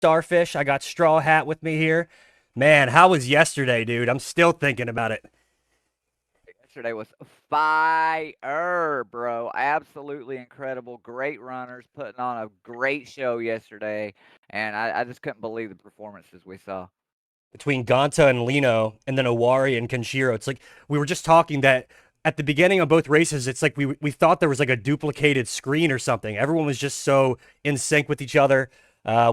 Starfish. I got Straw Hat with me here. Man, how was yesterday, dude? I'm still thinking about it. Yesterday was fire, bro. Absolutely incredible. Great runners putting on a great show yesterday. And I just couldn't believe the performances we saw. Between Ganta and Lino, and then Owari and Kenshiro. It's like we were just talking that at the beginning of both races, it's like we thought there was like a duplicated screen or something. Everyone was just so in sync with each other.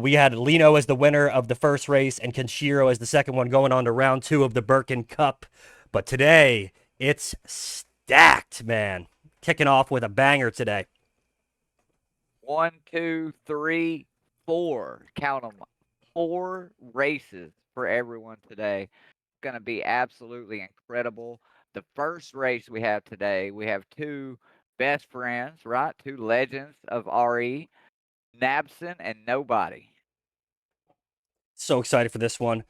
We had Lino as the winner of the first race and Kenshiro as the second one going on to round two of the Birkin Cup. But today, it's stacked, man. Kicking off with a banger today. One, two, three, four. Count them. Four races for everyone today. It's going to be absolutely incredible. The first race we have today, we have two best friends, right? Two legends of RE, Nabson and Nobody. So excited for this one.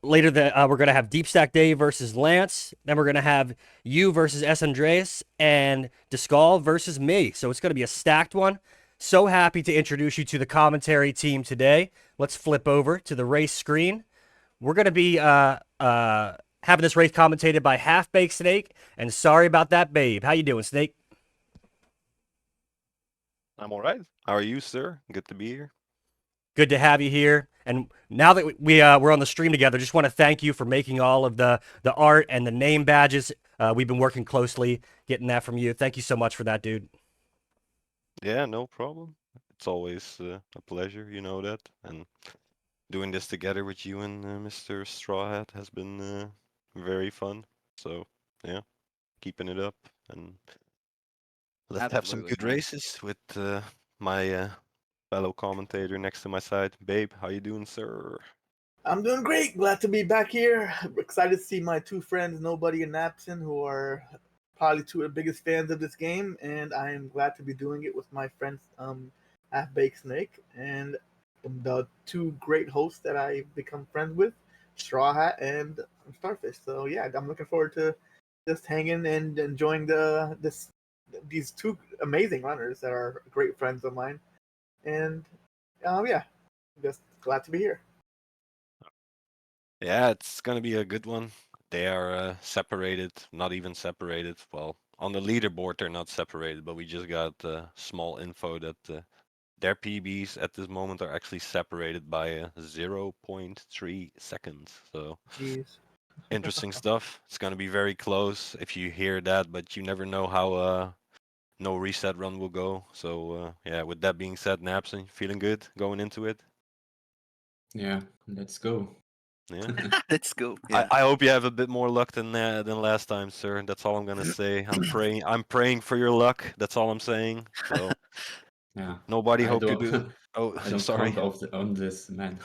Later, we're gonna have Deep Stack Dave versus Lance. Then we're gonna have you versus S. Andreas and Discal versus me. So it's gonna be a stacked one. So happy to introduce you to the commentary team today. Let's flip over to the race screen. We're gonna be having this race commentated by Half Baked Snake. And sorry about that, babe. How you doing, Snake? I'm all right. How are you, sir? Good to be here. Good to have you here. And now that we're on the stream together, just want to thank you for making all of the art and the name badges. We've been working closely getting that from you. Thank you so much for that, dude. Yeah, no problem. It's always a pleasure, you know that. And doing this together with you and Mr. Straw Hat has been very fun. So, yeah, keeping it up. And let's have some Absolutely, good man. races with my fellow commentator next to my side. Babe, how you doing, sir? I'm doing great. Glad to be back here. Excited to see my two friends, Nobody and Napson, who are probably two of the biggest fans of this game, and I am glad to be doing it with my friends, Half Baked Snake, and the two great hosts that I've become friends with, Straw Hat and Starfish. So yeah, I'm looking forward to just hanging and enjoying these two amazing runners that are great friends of mine, and yeah, just glad to be here. Yeah, it's gonna be a good one. They are separated, not even separated. Well, on the leaderboard, they're not separated, but we just got small info that their PBs at this moment are actually separated by 0.3 seconds. So Jeez. interesting stuff. It's gonna be very close if you hear that, but you never know how no reset run will go. So yeah, with that being said, Napson, feeling good going into it? Yeah, let's go. Yeah. Let's go. I, Yeah. I hope you have a bit more luck than last time, sir. That's all I'm gonna say. I'm praying for your luck. That's all I'm saying. So Yeah, nobody I hope you don't, do. Oh, I don't sorry. count on this, man.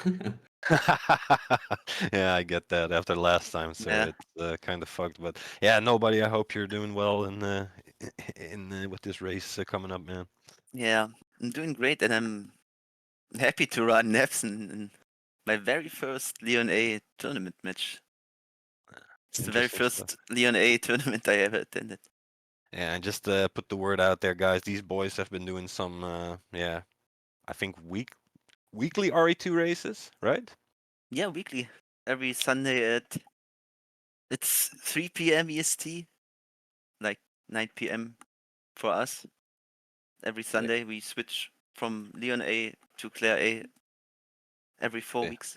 Yeah, I get that. After last time, sir, Yeah. it's kind of fucked. But yeah, nobody. I hope you're doing well in with this race coming up, man. Yeah. I'm doing great, and I'm happy to run Nevson in my very first Leon A tournament match. It's the very Interesting stuff. first Leon A tournament I ever attended. Yeah, and just put the word out there, guys. These boys have been doing some, yeah, I think weekly RE2 races, right? Yeah, weekly. Every Sunday at it's 3 p.m. EST, like 9 p.m. for us. Every Yeah. Sunday we switch from Leon A to Claire A every 4 weeks.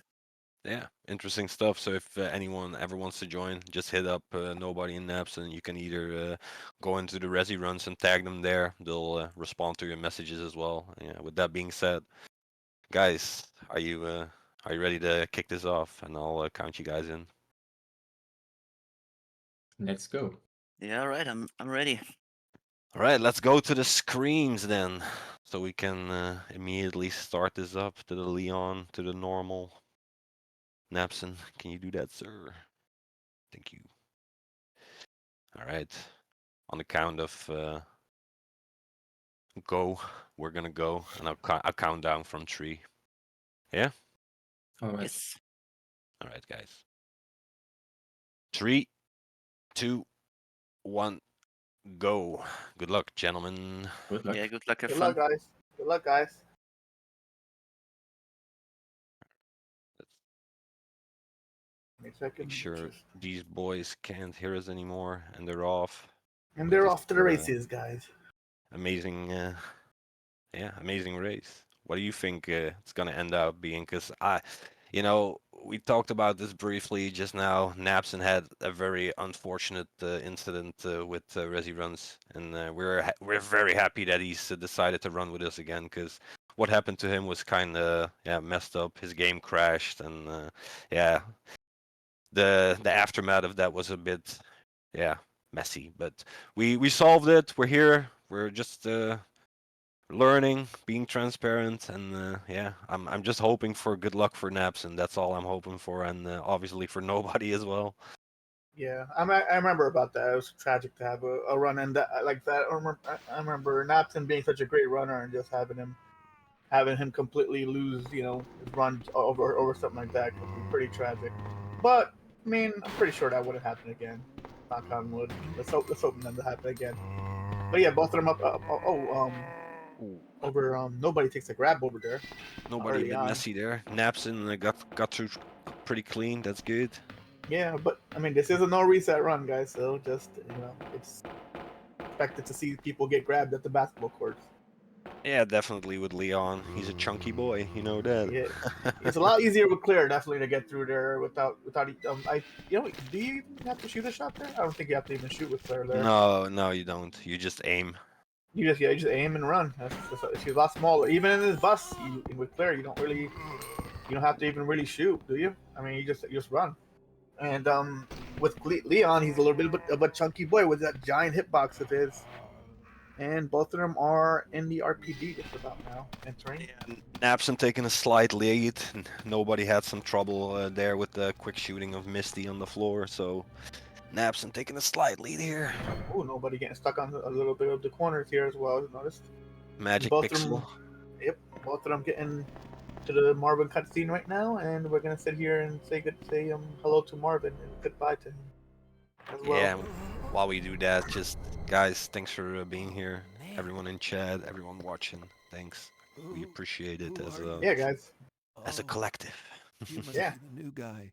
Yeah, interesting stuff. So if anyone ever wants to join, just hit up Nobody in Naps, and you can either go into the Resi runs and tag them there. They'll respond to your messages as well. Yeah. With that being said, guys, are you ready to kick this off? And I'll count you guys in. Let's go. Yeah, all right. I'm ready. All right, let's go to the screens then, so we can immediately start this up to the Leon, to the normal. Napson, can you do that, sir? Thank you. All right. On the count of go, we're gonna go, and I'll count down from 3. Yeah. All right. Yes. All right, guys. 3, 2, 1, go. Good luck, gentlemen. Good luck. Yeah, good luck, have Good fun. luck, guys. Good luck, guys. second. Make sure these boys can't hear us anymore, and they're off. And with they're this, off to the races, guys. Amazing, amazing race. What do you think it's gonna end up being? Because we talked about this briefly just now. Napson had a very unfortunate incident with Resi Runs, and we're very happy that he's decided to run with us again. Because what happened to him was kind of messed up. His game crashed, and the aftermath of that was a bit messy. But we solved it. We're here. We're just learning, being transparent, and I'm just hoping for good luck for Naps, and that's all I'm hoping for, and obviously for nobody as well. Yeah, I remember about that. It was tragic to have a run in that like that. I remember Napton being such a great runner and just having him completely lose, his run over something like that. Could be pretty tragic. But I mean, I'm pretty sure that wouldn't happen again. Knock on wood. Let's hope it doesn't happen again. But yeah, both of them up. Over nobody takes a grab over there. Nobody a Early bit on. messy there. Napson got through pretty clean. That's good. Yeah, but I mean, this is a no reset run, guys. So just it's expected to see people get grabbed at the basketball courts. Yeah, definitely with Leon. He's a chunky boy, you know that. Yeah, it's a lot easier with Clear definitely to get through there without. Do you even have to shoot a shot there? I don't think you have to even shoot with Clear there. No, you don't. You just aim. You just aim and run. She's a lot smaller. Even in this bus, with Claire, you don't have to even really shoot, do you? I mean, you just run. And with Leon, he's a little bit of a chunky boy with that giant hitbox of his. And both of them are in the RPD just about now, entering. Yeah, Napson taking a slight lead. Nobody had some trouble there with the quick shooting of Misty on the floor, so Napson taking a slight lead here. Oh, nobody getting stuck on a little bit of the corners here as well. I've noticed. Magic Both of Pixel. them, both of them getting to the Marvin cutscene right now, and we're gonna sit here and say hello to Marvin and goodbye to him as well. Yeah, while we do that, just guys, thanks for being here. Everyone in chat, everyone watching, thanks. We appreciate it Yeah, guys. as a collective. Yeah. The new guy.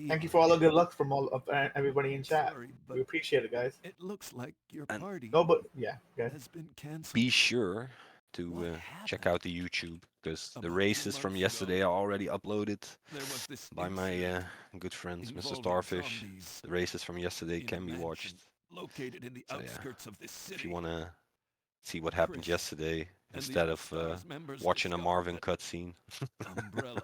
Thank you for all the good luck from all of everybody in chat. Sorry, We but appreciate it, guys. it looks like your And- party No, but yeah, guys. has been canceled. Be sure to What check happened? out the YouTube because the About 2 races from months yesterday ago, are already uploaded There was this by my incident good friends, Mr. involving Starfish. zombies The races from yesterday in a can be mansion watched located in the So, yeah, outskirts of this city. if you want to see what happened Chris yesterday and the instead other of Stars members watching a discovered Marvin that cutscene. Umbrella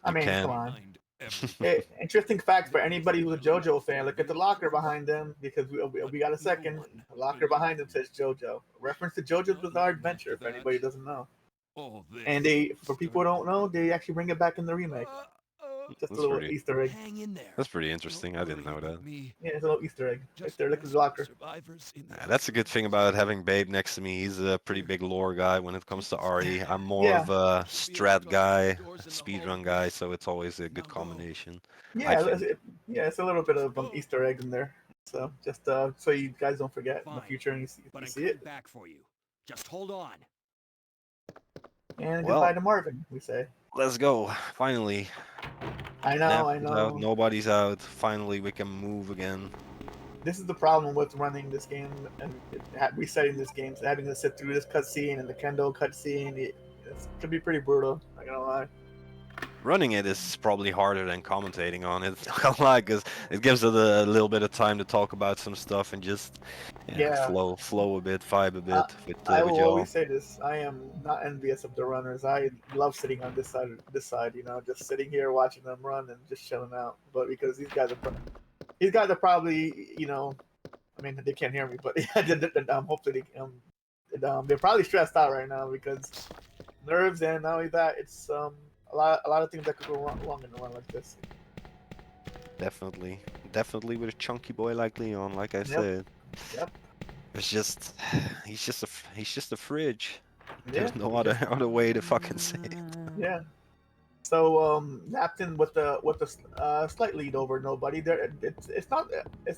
I You mean, can. come on. behind everything. Interesting fact for anybody who's a JoJo fan. Look at the locker behind them because we got a second. The locker behind them says JoJo. Reference to JoJo's Bizarre Adventure. If anybody doesn't know. All this And for people who don't know, they actually bring it back in the remake. Just That's a little pretty- Easter egg. Hang in there. That's pretty interesting. I didn't know Worry that. about me. Yeah, it's a little Easter egg. Right Just there, look at as the locker. survivors in the That's a good thing about having Babe next to me. He's a pretty big lore guy when it comes to RE. I'm more Yeah. of a strat guy, speedrun guy, so it's always a good combination. Yeah, think. it's a little bit of Easter egg in there. So just so you guys don't forget in the Fine, future and you But I'm see coming it. back for you. Just hold on. And Well- goodbye to Marvin, we say. Let's go. Finally. I know, I Nap's know. out, nobody's out. Finally, we can move again. This is the problem with running this game and resetting this game. So having to sit through this cutscene and the Kendo cutscene, it could be pretty brutal. Not gonna lie. Running it is probably harder than commentating on it. Not gonna lie, because it gives it a little bit of time to talk about some stuff and just Yeah. flow a bit, vibe a bit with I with will y'all. always say this: I am not envious of the runners. I love sitting on this side, just sitting here watching them run and just chilling out. But because these guys are probably, I mean, they can't hear me, but hopefully they're probably stressed out right now because nerves, and not only that, it's a lot of things that could go wrong in a run like this. Definitely with a chunky boy like Leon, like I said. Yep. It's just, he's just a fridge. Yeah. There's no other way to fucking say it. Yeah. So Napton with the slight lead over nobody. There, it's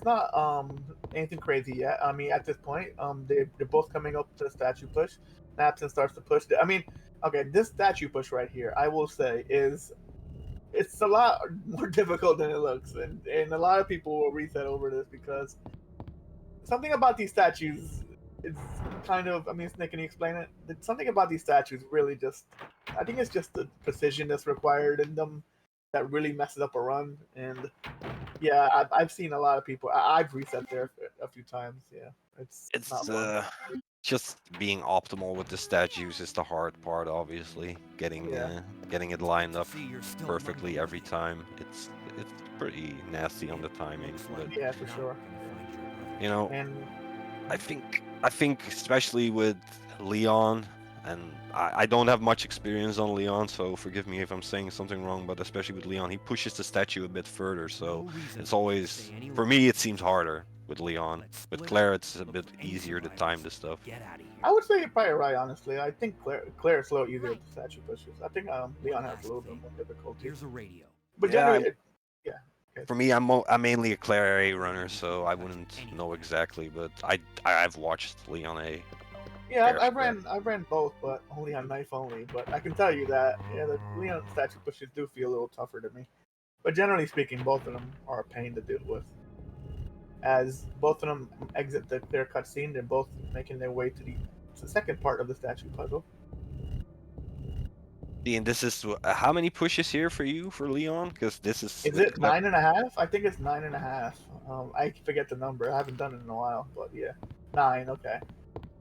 not anything crazy yet. I mean, at this point, they're both coming up to the statue push. Napton starts to push. I mean, okay, this statue push right here, I will say, is it's a lot more difficult than it looks, and a lot of people will reset over this because something about these statues is kind of. I mean, Nick, can you explain it? Something about these statues really just. I think it's just the precision that's required in them that really messes up a run. And yeah, I've seen a lot of people. I've reset there a few times. Yeah, it's not It's fun. just being optimal with the statues is the hard part. Obviously, getting Yeah. getting it lined up See, you're still perfectly learning. every time. It's pretty nasty on the timing, Looks but like Yeah, you're for not sure. gonna find your brother. you know, And I think especially with Leon, and I don't have much experience on Leon, so forgive me if I'm saying something wrong, but especially with Leon, he pushes the statue a bit further, so No reason it's for you to always, stay any for longer. me, it seems harder with Leon. Let's With split Claire, up. it's a Look bit for any easier to survivors. time the stuff. Get out of here. I would say you're probably right, honestly. I think Claire is a little easier Right. with the statue pushes. I think Leon has a little bit more difficulty. Here's a radio. But Yeah, generally, For me, I'm mainly a Claire A runner, so I wouldn't know exactly, but I've watched Leon A. yeah, Fair square. I've ran both, but only on knife only. But I can tell you that the Leon statue pushes do feel a little tougher to me. But generally speaking, both of them are a pain to deal with. As both of them exit the clear cutscene, they're both making their way to the second part of the statue puzzle. And this is how many pushes here for you for Leon? Because this is Is with it 9.5? I think it's 9.5. I forget the number. I haven't done it in a while, but yeah, 9. Okay.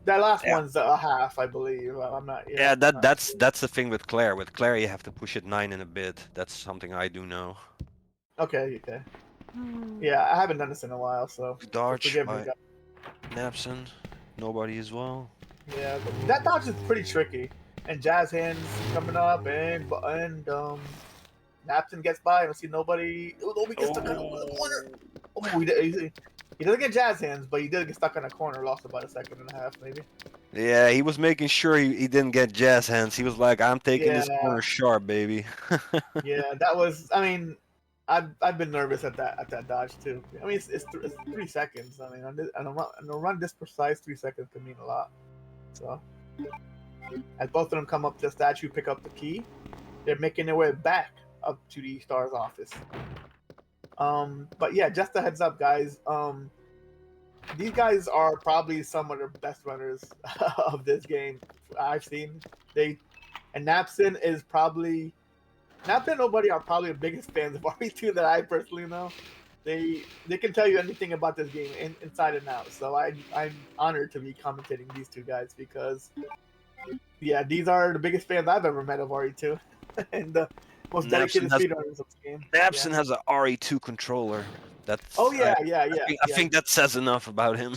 That last Yeah. one's a half, I believe. I'm not. Yeah, I'm not that's the thing with Claire. With Claire, you have to push it 9 and a bit. That's something I do know. Okay. Yeah, I haven't done this in a while, so Dodge forgive me, by guys. Napson. Nobody as well. Yeah, that dodge is pretty tricky. And Jazz Hands coming up, and Napton gets by. I don't see nobody. Oh, nobody gets stuck in the corner. Oh, he doesn't get Jazz Hands, but he did get stuck in a corner. Lost about a second and a half, maybe. Yeah, he was making sure he didn't get jazz hands. He was like, I'm taking this Yeah. corner sharp, baby. Yeah, that was. I mean, I've been nervous at that dodge too. I mean, it's 3 seconds. I mean, on a run this precise, 3 seconds can mean a lot. So, as both of them come up to the statue, pick up the key, they're making their way back up to the Star's office. But yeah, just a heads up, guys. These guys are probably some of the best runners of this game I've seen. And Napson is probably. Napson and Nobody are probably the biggest fans of RE2 that I personally know. They can tell you anything about this game inside and out. So I'm honored to be commentating these two guys because yeah, these are the biggest fans I've ever met of RE2 and the most dedicated speedrunners of the game. Napson Yeah. has a RE2 controller. That's Oh yeah, I think that says enough about him.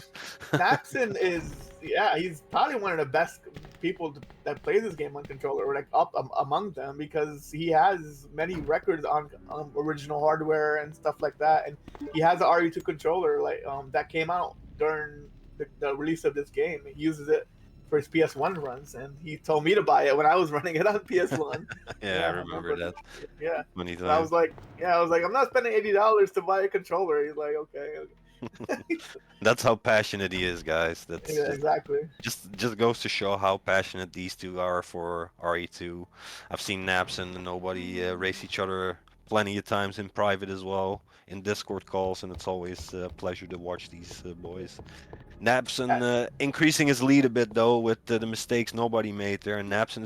Napson is he's probably one of the best people that plays this game on controller, or like up among them, because he has many records on original hardware and stuff like that, and he has an RE2 controller like that came out during the release of this game. He uses it for his PS1 runs, and he told me to buy it when I was running it on PS1. Yeah, I remember that. Yeah. Many And I was times. like, I'm not spending $80 to buy a controller. He's like, okay. That's how passionate he is, guys. That's Yeah, exactly. just goes to show how passionate these two are for RE2. I've seen Napson and Nobody race each other plenty of times in private as well, in Discord calls, and it's always a pleasure to watch these boys. Napson increasing his lead a bit though with the mistakes Nobody made there, and Napson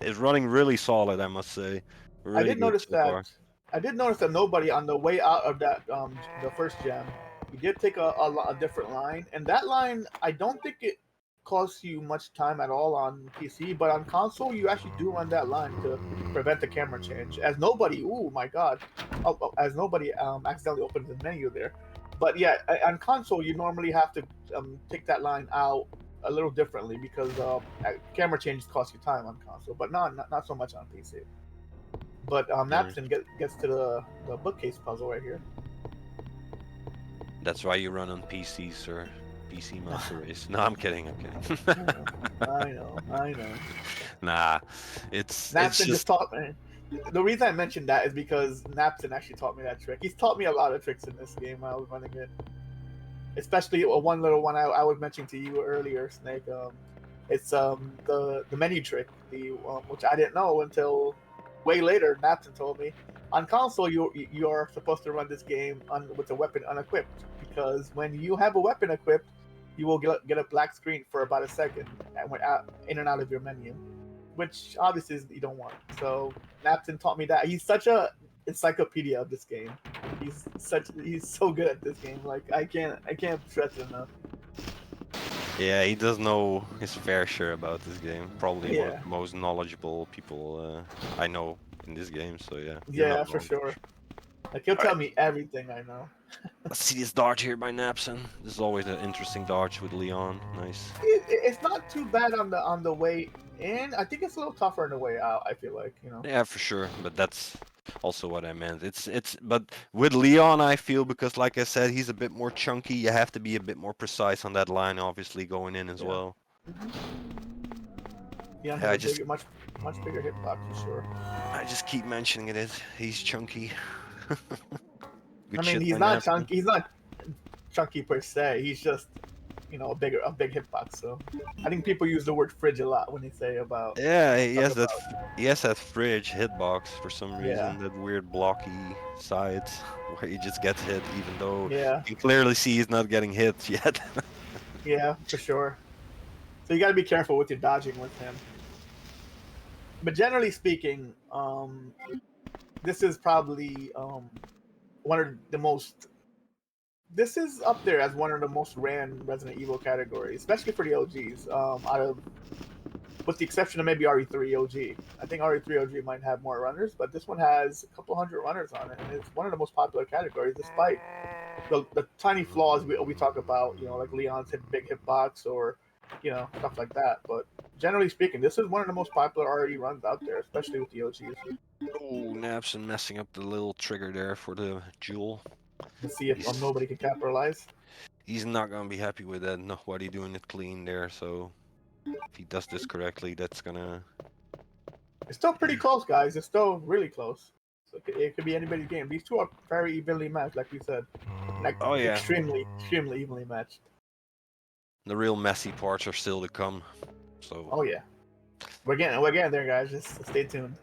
is running really solid, I must say. Really I did good notice so far. that. I did notice that Nobody on the way out of that the first gem, he did take a different line, and that line I don't think it costs you much time at all on PC, but on console you actually do run that line to prevent the camera change. As Nobody, oh my god, as Nobody accidentally opens the menu there. But yeah, on console you normally have to take that line out a little differently because camera changes cost you time on console, but not so much on PC. But Napson gets to the bookcase puzzle right here. That's why you run on PC, sir. PC Master Race. No, I'm kidding. I know. Nah, it's Napson just just taught me. The reason I mentioned that is because Napson actually taught me that trick. He's taught me a lot of tricks in this game while I was running it. Especially one little one I was mentioning to you earlier, Snake. It's the menu trick, which I didn't know until way later. Napson told me. On console, you're supposed to run this game with a weapon unequipped, because when you have a weapon equipped, you will get a black screen for about a second and went out in and out of your menu, which obviously you don't want. So Napton taught me that. He's such a encyclopedia of this game. He's so good at this game. Like I can't stress it enough. Yeah, he does know his fair share about this game. Probably one Yeah. of the most knowledgeable people I know in this game. So yeah. you're Yeah, not for wrong. sure. Like he'll tell me everything I know. Let's see this dodge here by Napson. This is always an interesting dodge with Leon. Nice. It's not too bad on the way in. I think it's a little tougher on the way out. I feel like Yeah, for sure. But that's also what I meant. But with Leon, I feel, because like I said, he's a bit more chunky. You have to be a bit more precise on that line, obviously going in as Yeah. well. Yeah, I has a just- much bigger hitbox for sure. I just keep mentioning it. He's chunky. Good I mean, shit he's by not Napson. chunky. He's not chunky per se. He's just a big hitbox. So I think people use the word fridge a lot when they say about. Yeah, he talk has that. about- He has that fridge hitbox for some reason. Yeah. That weird blocky sides where he just gets hit, even though Yeah, you can clearly see he's not getting hit yet. yeah, for sure. So you got to be careful with your dodging with him. But generally speaking, this is probably one of the most. This is up there as one of the most ran Resident Evil categories, especially for the OGs. Out of, with the exception of maybe RE3 OG, I think RE3 OG might have more runners, but this one has a couple hundred runners on it, and it's one of the most popular categories, despite the tiny flaws we talk about. Like Leon's big hitbox or stuff like that. But generally speaking, this is one of the most popular RE runs out there, especially with the OGs. Oh, Napson messing up the little trigger there for the jewel. To see if nobody can capitalize. He's not gonna be happy with that. Nobody doing it clean there. So if he does this correctly, that's gonna. It's still pretty close, guys. It's still really close. So it could be anybody's game. These two are very evenly matched, like we said. Like Oh, yeah. extremely evenly matched. The real messy parts are still to come. So Oh yeah, we're getting there, guys. Just stay tuned.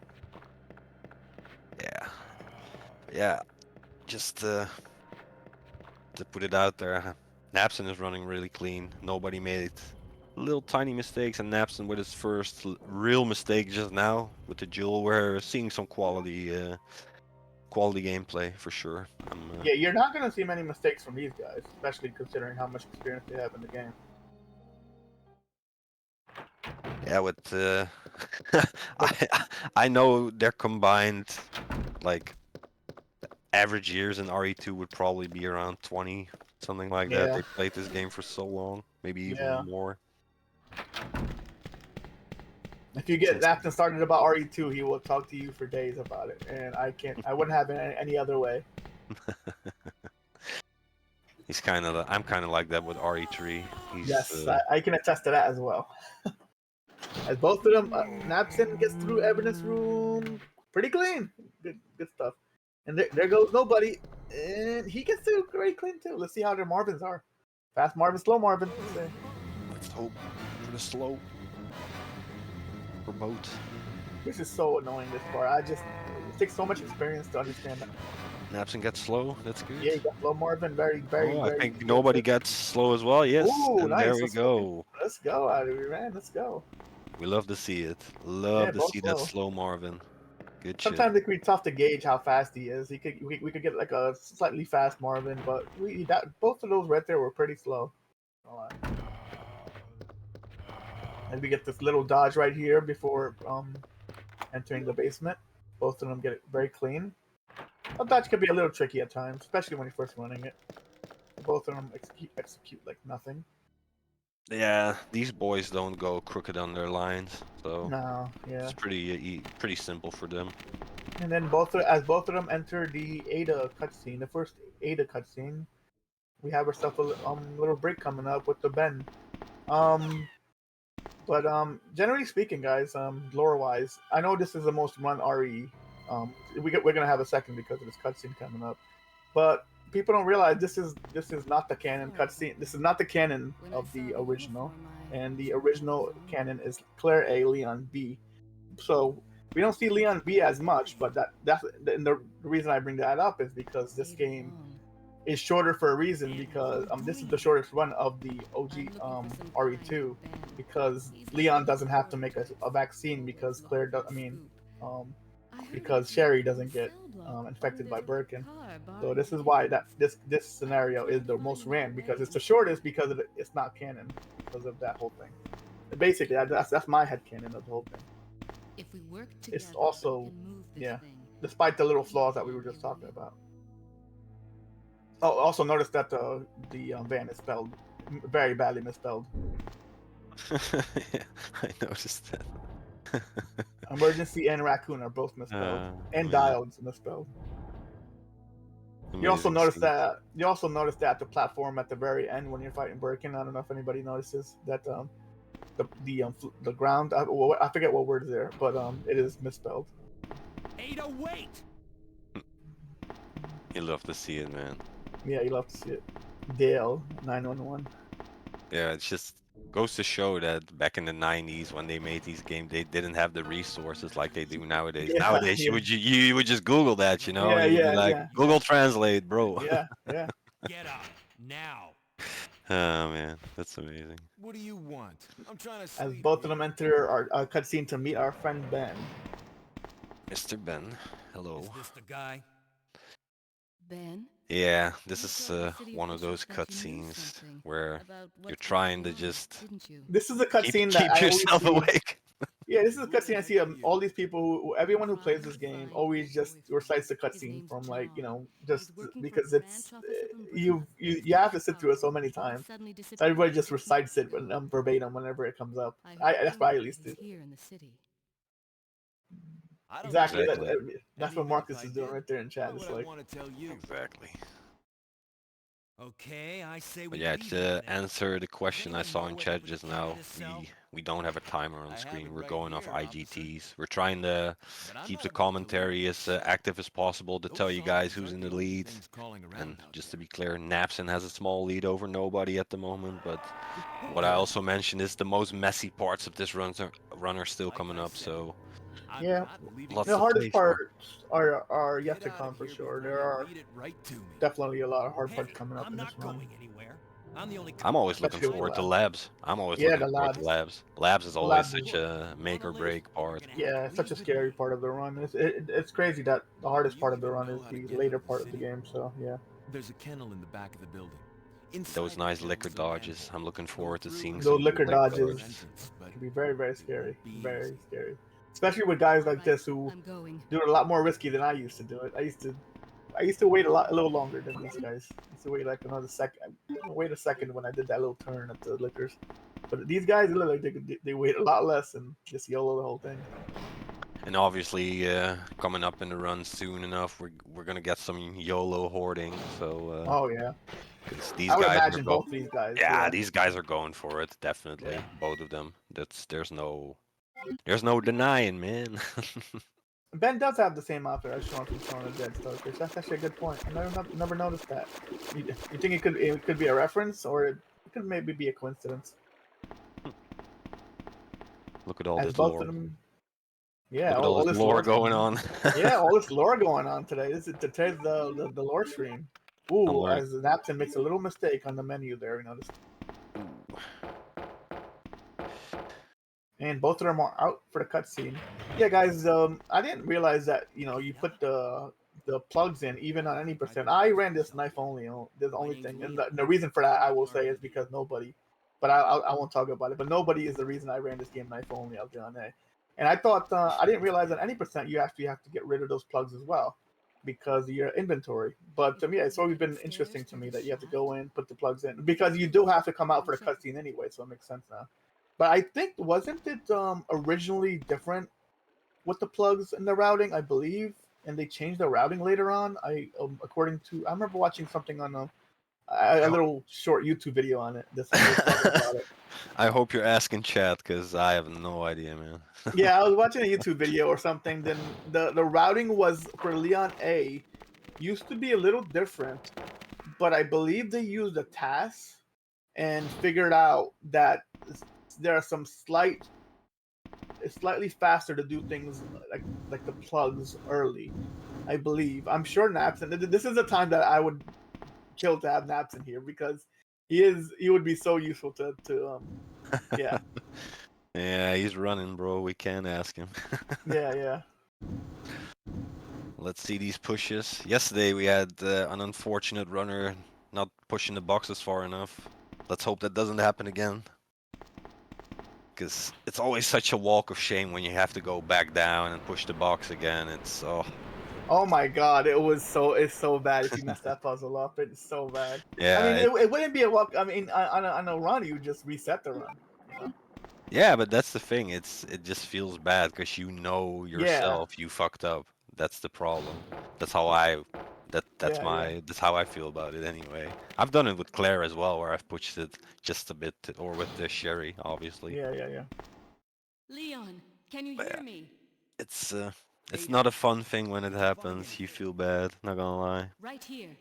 yeah. Just to put it out there, Napson is running really clean. Nobody made little tiny mistakes, and Napson with his first real mistake just now with the jewel, we're seeing some quality gameplay for sure. Yeah, you're not gonna see many mistakes from these guys, especially considering how much experience they have in the game. Yeah, with I know their combined like average years in RE2 would probably be around 20, something like that. Yeah. They played this game for so long, maybe even Yeah. more. If you get Napton started about RE2, he will talk to you for days about it, and I wouldn't have it any other way. He's I'm kind of like that with RE3. He's, Yes, I can attest to that as well. As both of them, Napton gets through evidence room pretty clean. Good stuff. And there goes nobody, and he gets through very clean too. Let's see how their Marvins are. Fast Marvin, slow Marvin. Let's see. Let's hope for the slow. For both. This is so annoying. This part, it takes so much experience to understand that. Napson gets slow. That's good. Yeah, you got slow Marvin. Very. I think nobody gets slow as well. Yes, Ooh, and nice. there we Let's go. Let's go, Audrey, man. Let's go. We love to see it. Love to both see that slow. slow Marvin. Good shit. Sometimes it can be tough to gauge how fast he is. We could get like a slightly fast Marvin, but both of those right there were pretty slow. And we get this little dodge right here before entering the basement. Both of them get it very clean. A dodge could be a little tricky at times, especially when you're first running it. Both of them execute like nothing. Yeah, these boys don't go crooked on their lines, so No, yeah. it's pretty simple for them. And then both of them enter the Ada cutscene, the first Ada cutscene, we have ourselves a little break coming up with the Ben. But generally speaking, guys, lore wise, I know this is the most run RE. We're gonna have a second because of this cutscene coming up, but people don't realize this is not the canon cutscene. This is not the canon of the original, and the original canon is Claire A, Leon B. So We don't see Leon B as much, but the reason I bring that up is because this game is shorter for a reason, because this is the shortest run of the OG RE2, because Leon doesn't have to make a vaccine, because Claire does, because Sherry doesn't get infected by Birkin. So this is why this scenario is the most ran, because it's the shortest, because it's not canon, because of that whole thing. Basically, that's my headcanon of the whole thing. If we work together, It's also, we can move this yeah, thing. despite the little flaws that we were just talking about. Oh, also notice that the van is spelled very badly misspelled. Yeah, I noticed that. Emergency and raccoon are both misspelled, and yeah. dial's misspelled. You also Amazing notice scene. that. You also notice that the platform at the very end when you're fighting Birkin. I don't know if anybody notices that the ground. I forget what word is there, but it is misspelled. Ada, wait! You love to see it, man. Yeah, you love to see it. Dale 911. Yeah, it just goes to show that back in the 90s when they made these games, they didn't have the resources like they do nowadays. Yeah, Nowadays, yeah. you would just Google that, you know? Yeah, You'd be yeah, like, yeah. Google Translate, bro. Yeah, yeah. Get up now. Oh man, that's amazing. What do you want? I'm trying to As sleep both of here. them enter our cutscene to meet our friend Ben. Mr. Ben, hello. Is this the guy? Ben, Yeah, this you is told the city one of those officials that you knew cutscenes something where about you're what's trying to going on, just didn't you? This is a keep, cutscene that keep I always yourself see. awake. Yeah, this is a cutscene I see all these people, everyone who plays this game, always just recites the cutscene from, like, just because it's you have to sit through it so many times. So everybody just recites it verbatim whenever it comes up. That's what I at least do. Here in the city. I don't Exactly. know. Exactly. That's And what even Marcus if I is doing did, right there in chat. why It's would I like, want to tell you? Exactly. Okay, I say we But yeah, leave to it then. answer the question I anyone saw know in what chat happened to just now, Canada's cell? we don't have a timer on I have screen. it We're right going off here, officer. IGTs. We're trying to But I'm keep not the about to commentary leave as this. active as possible to Those tell you guys zombies who's aren't in the the only lead. things crawling around And out just to there. be clear, Napson has a small lead over nobody at the moment. But Who what I hurt also you? mentioned is the most messy parts of this run are still Like coming I up. said, So I'm yeah, not leaving lots the to this. hardest play for. parts are yet to Get out come of for here sure. before There you are lead it right to me. definitely a lot of hard Hey, parts coming up I'm in this not run. going anywhere. I'm the only I'm cop always left looking Especially with forward to labs. labs. I'm always Yeah, looking the forward to labs. labs. Labs is The always labs such is- a make or Wanna leave? break Then you're part. gonna have Yeah, to it's such a leave with scary me. part of the run. It's crazy that the hardest Do part you of the even run know is how to the get later out of the part of the city? game. So yeah, There's a kennel in the back of the building. Those Inside the nice kennel liquor is a dodges. manhole. I'm looking Go forward to through seeing and those some liquor liquor dodges entrance, but can be very, very it scary. won't be Very easy. scary, especially with guys like Alright, this who I'm going. do it a lot more risky than I used to do it. I used to wait a little longer than these guys. I used to wait like another second. Wait a second when I did that little turn at the liquors. But these guys, they look like they wait a lot less and just YOLO the whole thing. And obviously, coming up in the run soon enough, we're gonna get some YOLO hoarding. So Oh yeah, 'cause these I would guys are imagine both these guys. yeah, these guys are going for it definitely. Yeah. Both of them. There's no denying, man. Ben does have the same outfit as Sean from Shaun of the Dead Starfish. That's actually a good point. I never noticed that. You think it could be a reference, or it could maybe be a coincidence? Look at all As this both lore. of them, yeah, Look at all this lore going on. Yeah, all this lore going on today. Today's the lore stream. Ooh, learning. as Napton makes a little mistake on the menu there, you notice. And both of them are out for the cutscene. Yeah, guys. I didn't realize that you put the plugs in even on any percent. I ran this knife only. The only thing, and the reason for that I will say is because nobody. But I won't talk about it. But nobody is the reason I ran this game knife only out there on A. And I thought I didn't realize that any percent you actually have to get rid of those plugs as well because of your inventory. But to me, it's always been interesting to me that you have to go in, put the plugs in because you do have to come out for the cutscene anyway. So it makes sense now. But I think wasn't it originally different with the plugs and the routing? I believe, and they changed the routing later on. I remember watching something on a little short YouTube video on it. About it. I hope you're asking chat because I have no idea, man. Yeah, I was watching a YouTube video or something. Then the routing was for Leon A used to be a little different, but I believe they used a TAS and figured out that there are some slight it's slightly faster to do things like the plugs early. I believe. I'm sure Napson. This is a time that I would kill to have Napson here because he would be so useful to yeah. Yeah, he's running, bro. We can't ask him. Yeah. Let's see these pushes. Yesterday we had an unfortunate runner not pushing the boxes far enough. Let's hope that doesn't happen again. Because it's always such a walk of shame when you have to go back down and push the box again. It's Oh my god, it's so bad if you mess that puzzle up. It's so bad. yeah. I mean, it wouldn't be a walk. I mean, on a run, you just reset the run. You know? Yeah, but that's the thing. It just feels bad because you know yourself you fucked up. That's the problem. That's how that's how I feel about it anyway. I've done it with Claire as well, where I've pushed it just a bit, or with the Sherry, obviously. Yeah. Leon, can you But hear me? It's not a fun thing when it happens. You feel bad, not gonna lie. Right here.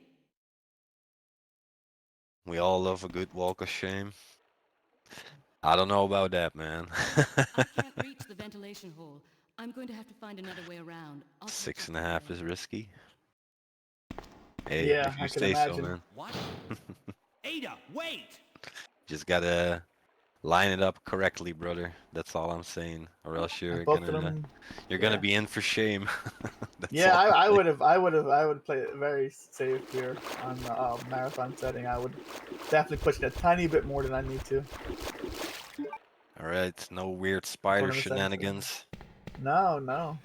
We all love a good walk of shame. I don't know about that, man. I can't reach the ventilation hole. I'm going to have to find another way around. I'll catch up 6.5 with is you. risky. Hey, Yeah, if you I can say so, imagine. man. What? Ada, wait! Just gotta line it up correctly, brother. That's all I'm saying. Or else And you're both of gonna them. gonna be in for shame. That's Yeah, all I'm saying. I would play it very safe here on the marathon setting. I would definitely push it a tiny bit more than I need to. All right, no weird spider 100%. shenanigans. No.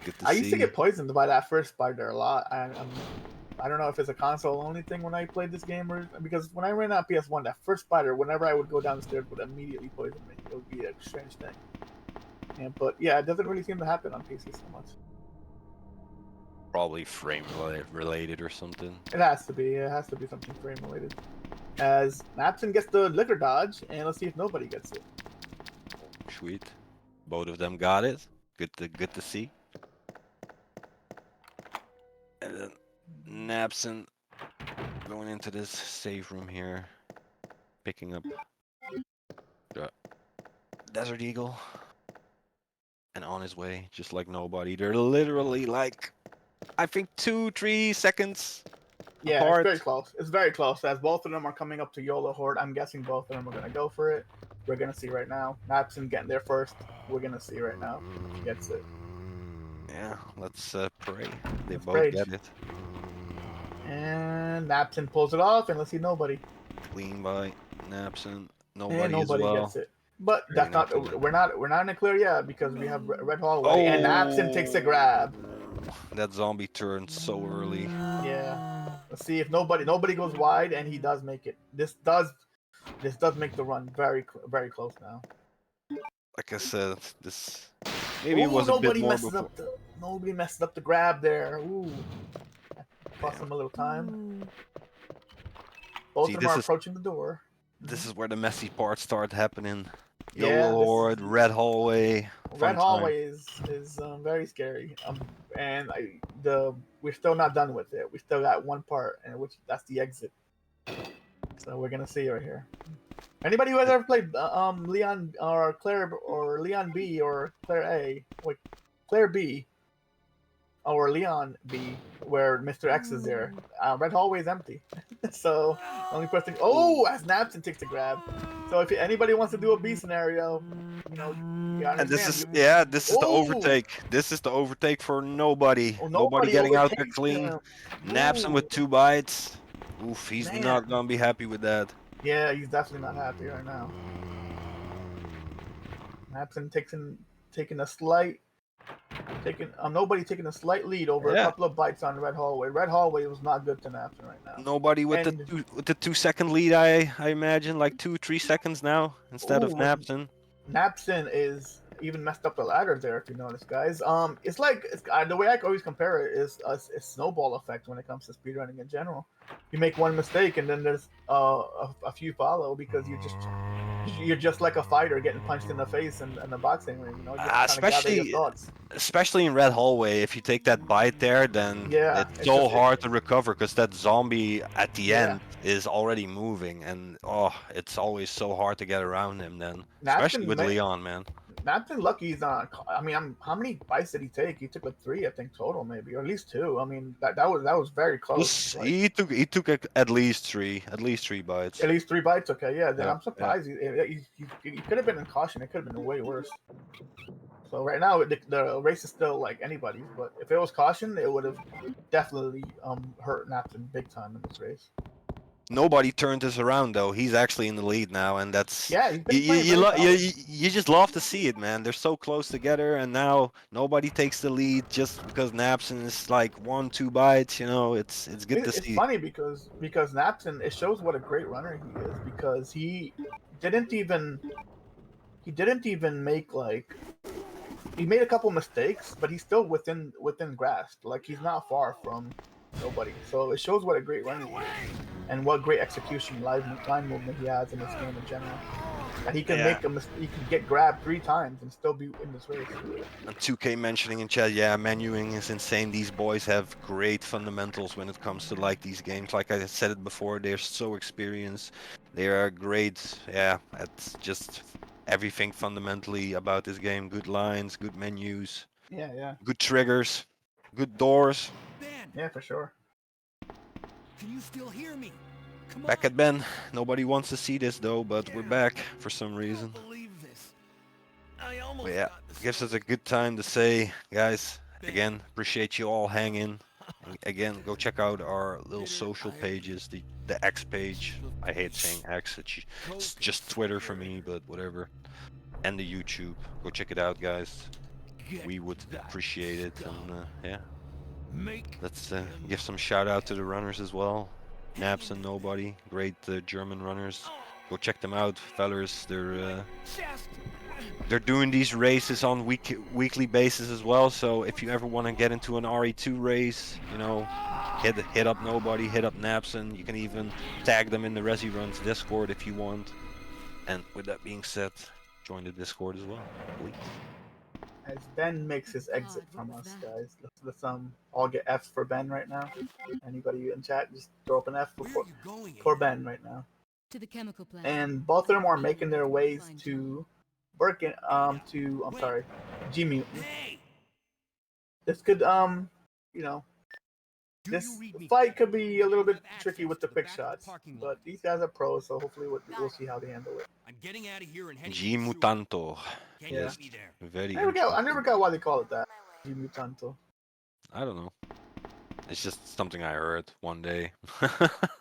Good to I see. used to get poisoned by that first spider a lot. I don't know if it's a console only thing when I played this game, or because when I ran out PS1, that first spider, whenever I would go down the stairs, would immediately poison me. It would be a strange thing. But yeah, it doesn't really seem to happen on PC so much. Probably frame related or something. It has to be. It has to be something frame related. As Napson gets the liquor dodge, and let's see if nobody gets it. Sweet. Both of them got it. Good to see. And then Napson going into this safe room here, picking up the Desert Eagle, and on his way, just like nobody. They're literally like, I think 2-3 seconds Yeah, apart. it's very close. It's very close. As both of them are coming up to Yola Horde, I'm guessing both of them are gonna go for it. We're gonna see right now. Napson getting there first. We're gonna see right now. He gets it. Yeah, let's pray. They Let's both pray. get it. And Napson pulls it off, and let's see nobody. Clean by Napson. And Nobody, nobody as well. gets it. But Very that's not. nice. We're not in the clear yet because we have Red Hallway, and Napson takes a grab. That zombie turned so early. Yeah. Let's see if nobody goes wide, and he does make it. This does make the run very close now. Like I said, this maybe it Ooh, was a bit nobody more messes before. up nobody messed up the grab there. Ooh. Cost him a little time. Both See, of them this are is- approaching the door. This is where the messy parts start happening. Yeah, Yolo this- Horde, Red Hallway. fun Red time. Hallway is very scary. And we're still not done with it. We still got one part, and that's the exit. So we're gonna see right here. Anybody who has ever played Leon or Claire or Leon B or Claire A, wait, Claire B or Leon B, where Mr. X is there, Red Hallway is empty. So only person. Oh, as Napson takes a grab. So if anybody wants to do a B scenario, you And this is understand, this is the Ooh. overtake. This is the overtake for nobody. Oh, nobody getting out there overtakes clean. him. Naps him Ooh. with 2 bites. Oof, he's Man. not gonna be happy with that. Yeah, he's definitely not happy right now. Napson taking a slight, nobody taking a slight lead over a Yeah. couple of bites on Red Hallway. Red Hallway was not good to Napson right now. Nobody with And- the 2-second lead. I imagine like 2-3 seconds now instead of Ooh. Napson. Napson is even messed up the ladder there, if you notice, guys. It's like the way I always compare it is a snowball effect when it comes to speedrunning in general. You make one mistake and then there's a few follow because you're just like a fighter getting punched in the face in the boxing ring. You know, just trying to gather Especially- your thoughts. Especially in Red Hallway, if you take that bite there, then Yeah, it's it's so just- hard to recover because that zombie at the Yeah. end is already moving, and it's always so hard to get around him then. Napson Especially with may- Leon, man. Napton lucky he's not. I mean, how many bites did he take? He took like 3, I think, total, maybe, or at least 2. I mean, that was very close. Like, He took at least 3 bites. at least 3 bites. Okay, yeah. Then Yeah, I'm surprised. He could have been in caution. It could have been way worse. So right now the race is still like anybody's, but if it was caution, it would have definitely hurt Napton big time in this race. Nobody turned this around though. He's actually in the lead now, and that's Yeah, he's been you, playing you, very lo- solid. you just love to see it, man. They're so close together, and now nobody takes the lead just because Napson is like 1-2 bites. You know, it's good to It's see. funny because Napton, it shows what a great runner he is, because he didn't even make like, he made a couple mistakes, but he's still within grasp. Like, he's not far from nobody. So it shows what a great runner he is, and what great execution line movement he has in this game in general. That he can make he can get grabbed 3 times and still be in this race. And 2K mentioning in chat, yeah, menuing is insane. These boys have great fundamentals when it comes to like these games. Like I said it before, they're so experienced. They are great, yeah, at just everything fundamentally about this game. Good lines, good menus, Yeah, good triggers, good doors. Ben, yeah, for sure. can you still hear me? Come Back on. at Ben. Nobody wants to see this though, but we're back for some I reason. don't believe this. I almost But yeah, got this. gives us a good time to say, guys, again, appreciate you all hanging. And again, go check out our little social pages, the X page. I hate saying X, it's just Twitter for me, but whatever. And the YouTube. Go check it out, guys. We would appreciate it. And yeah, Make let's give some shout out to the runners as well. Naps and Nobody, great German runners. Go check them out, fellas. They're doing these races on weekly basis as well. So if you ever want to get into an RE2 race, you know, hit up Nobody, hit up Napson. You can even tag them in the Resi Runs Discord if you want. And with that being said, join the Discord as well, please. As Ben makes his exit from us, guys, let's all get F's for Ben right now. Anybody in chat, just throw up an F where for, are you going? for Ben right now. To the chemical plant. And both of them are making their ways to Birkin, G Mutant. Hey, This could, you know, do this you read me? fight could be a little bit tricky with the Access to quick back of the shots, parking lot. but these guys are pros, so hopefully we'll see how they handle it. I'm getting out of here and heading G to the sewer. Mutanto. Can Yeah. you meet me there? Very I never got why they call it that. G Mutanto. I don't know. It's just something I heard one day.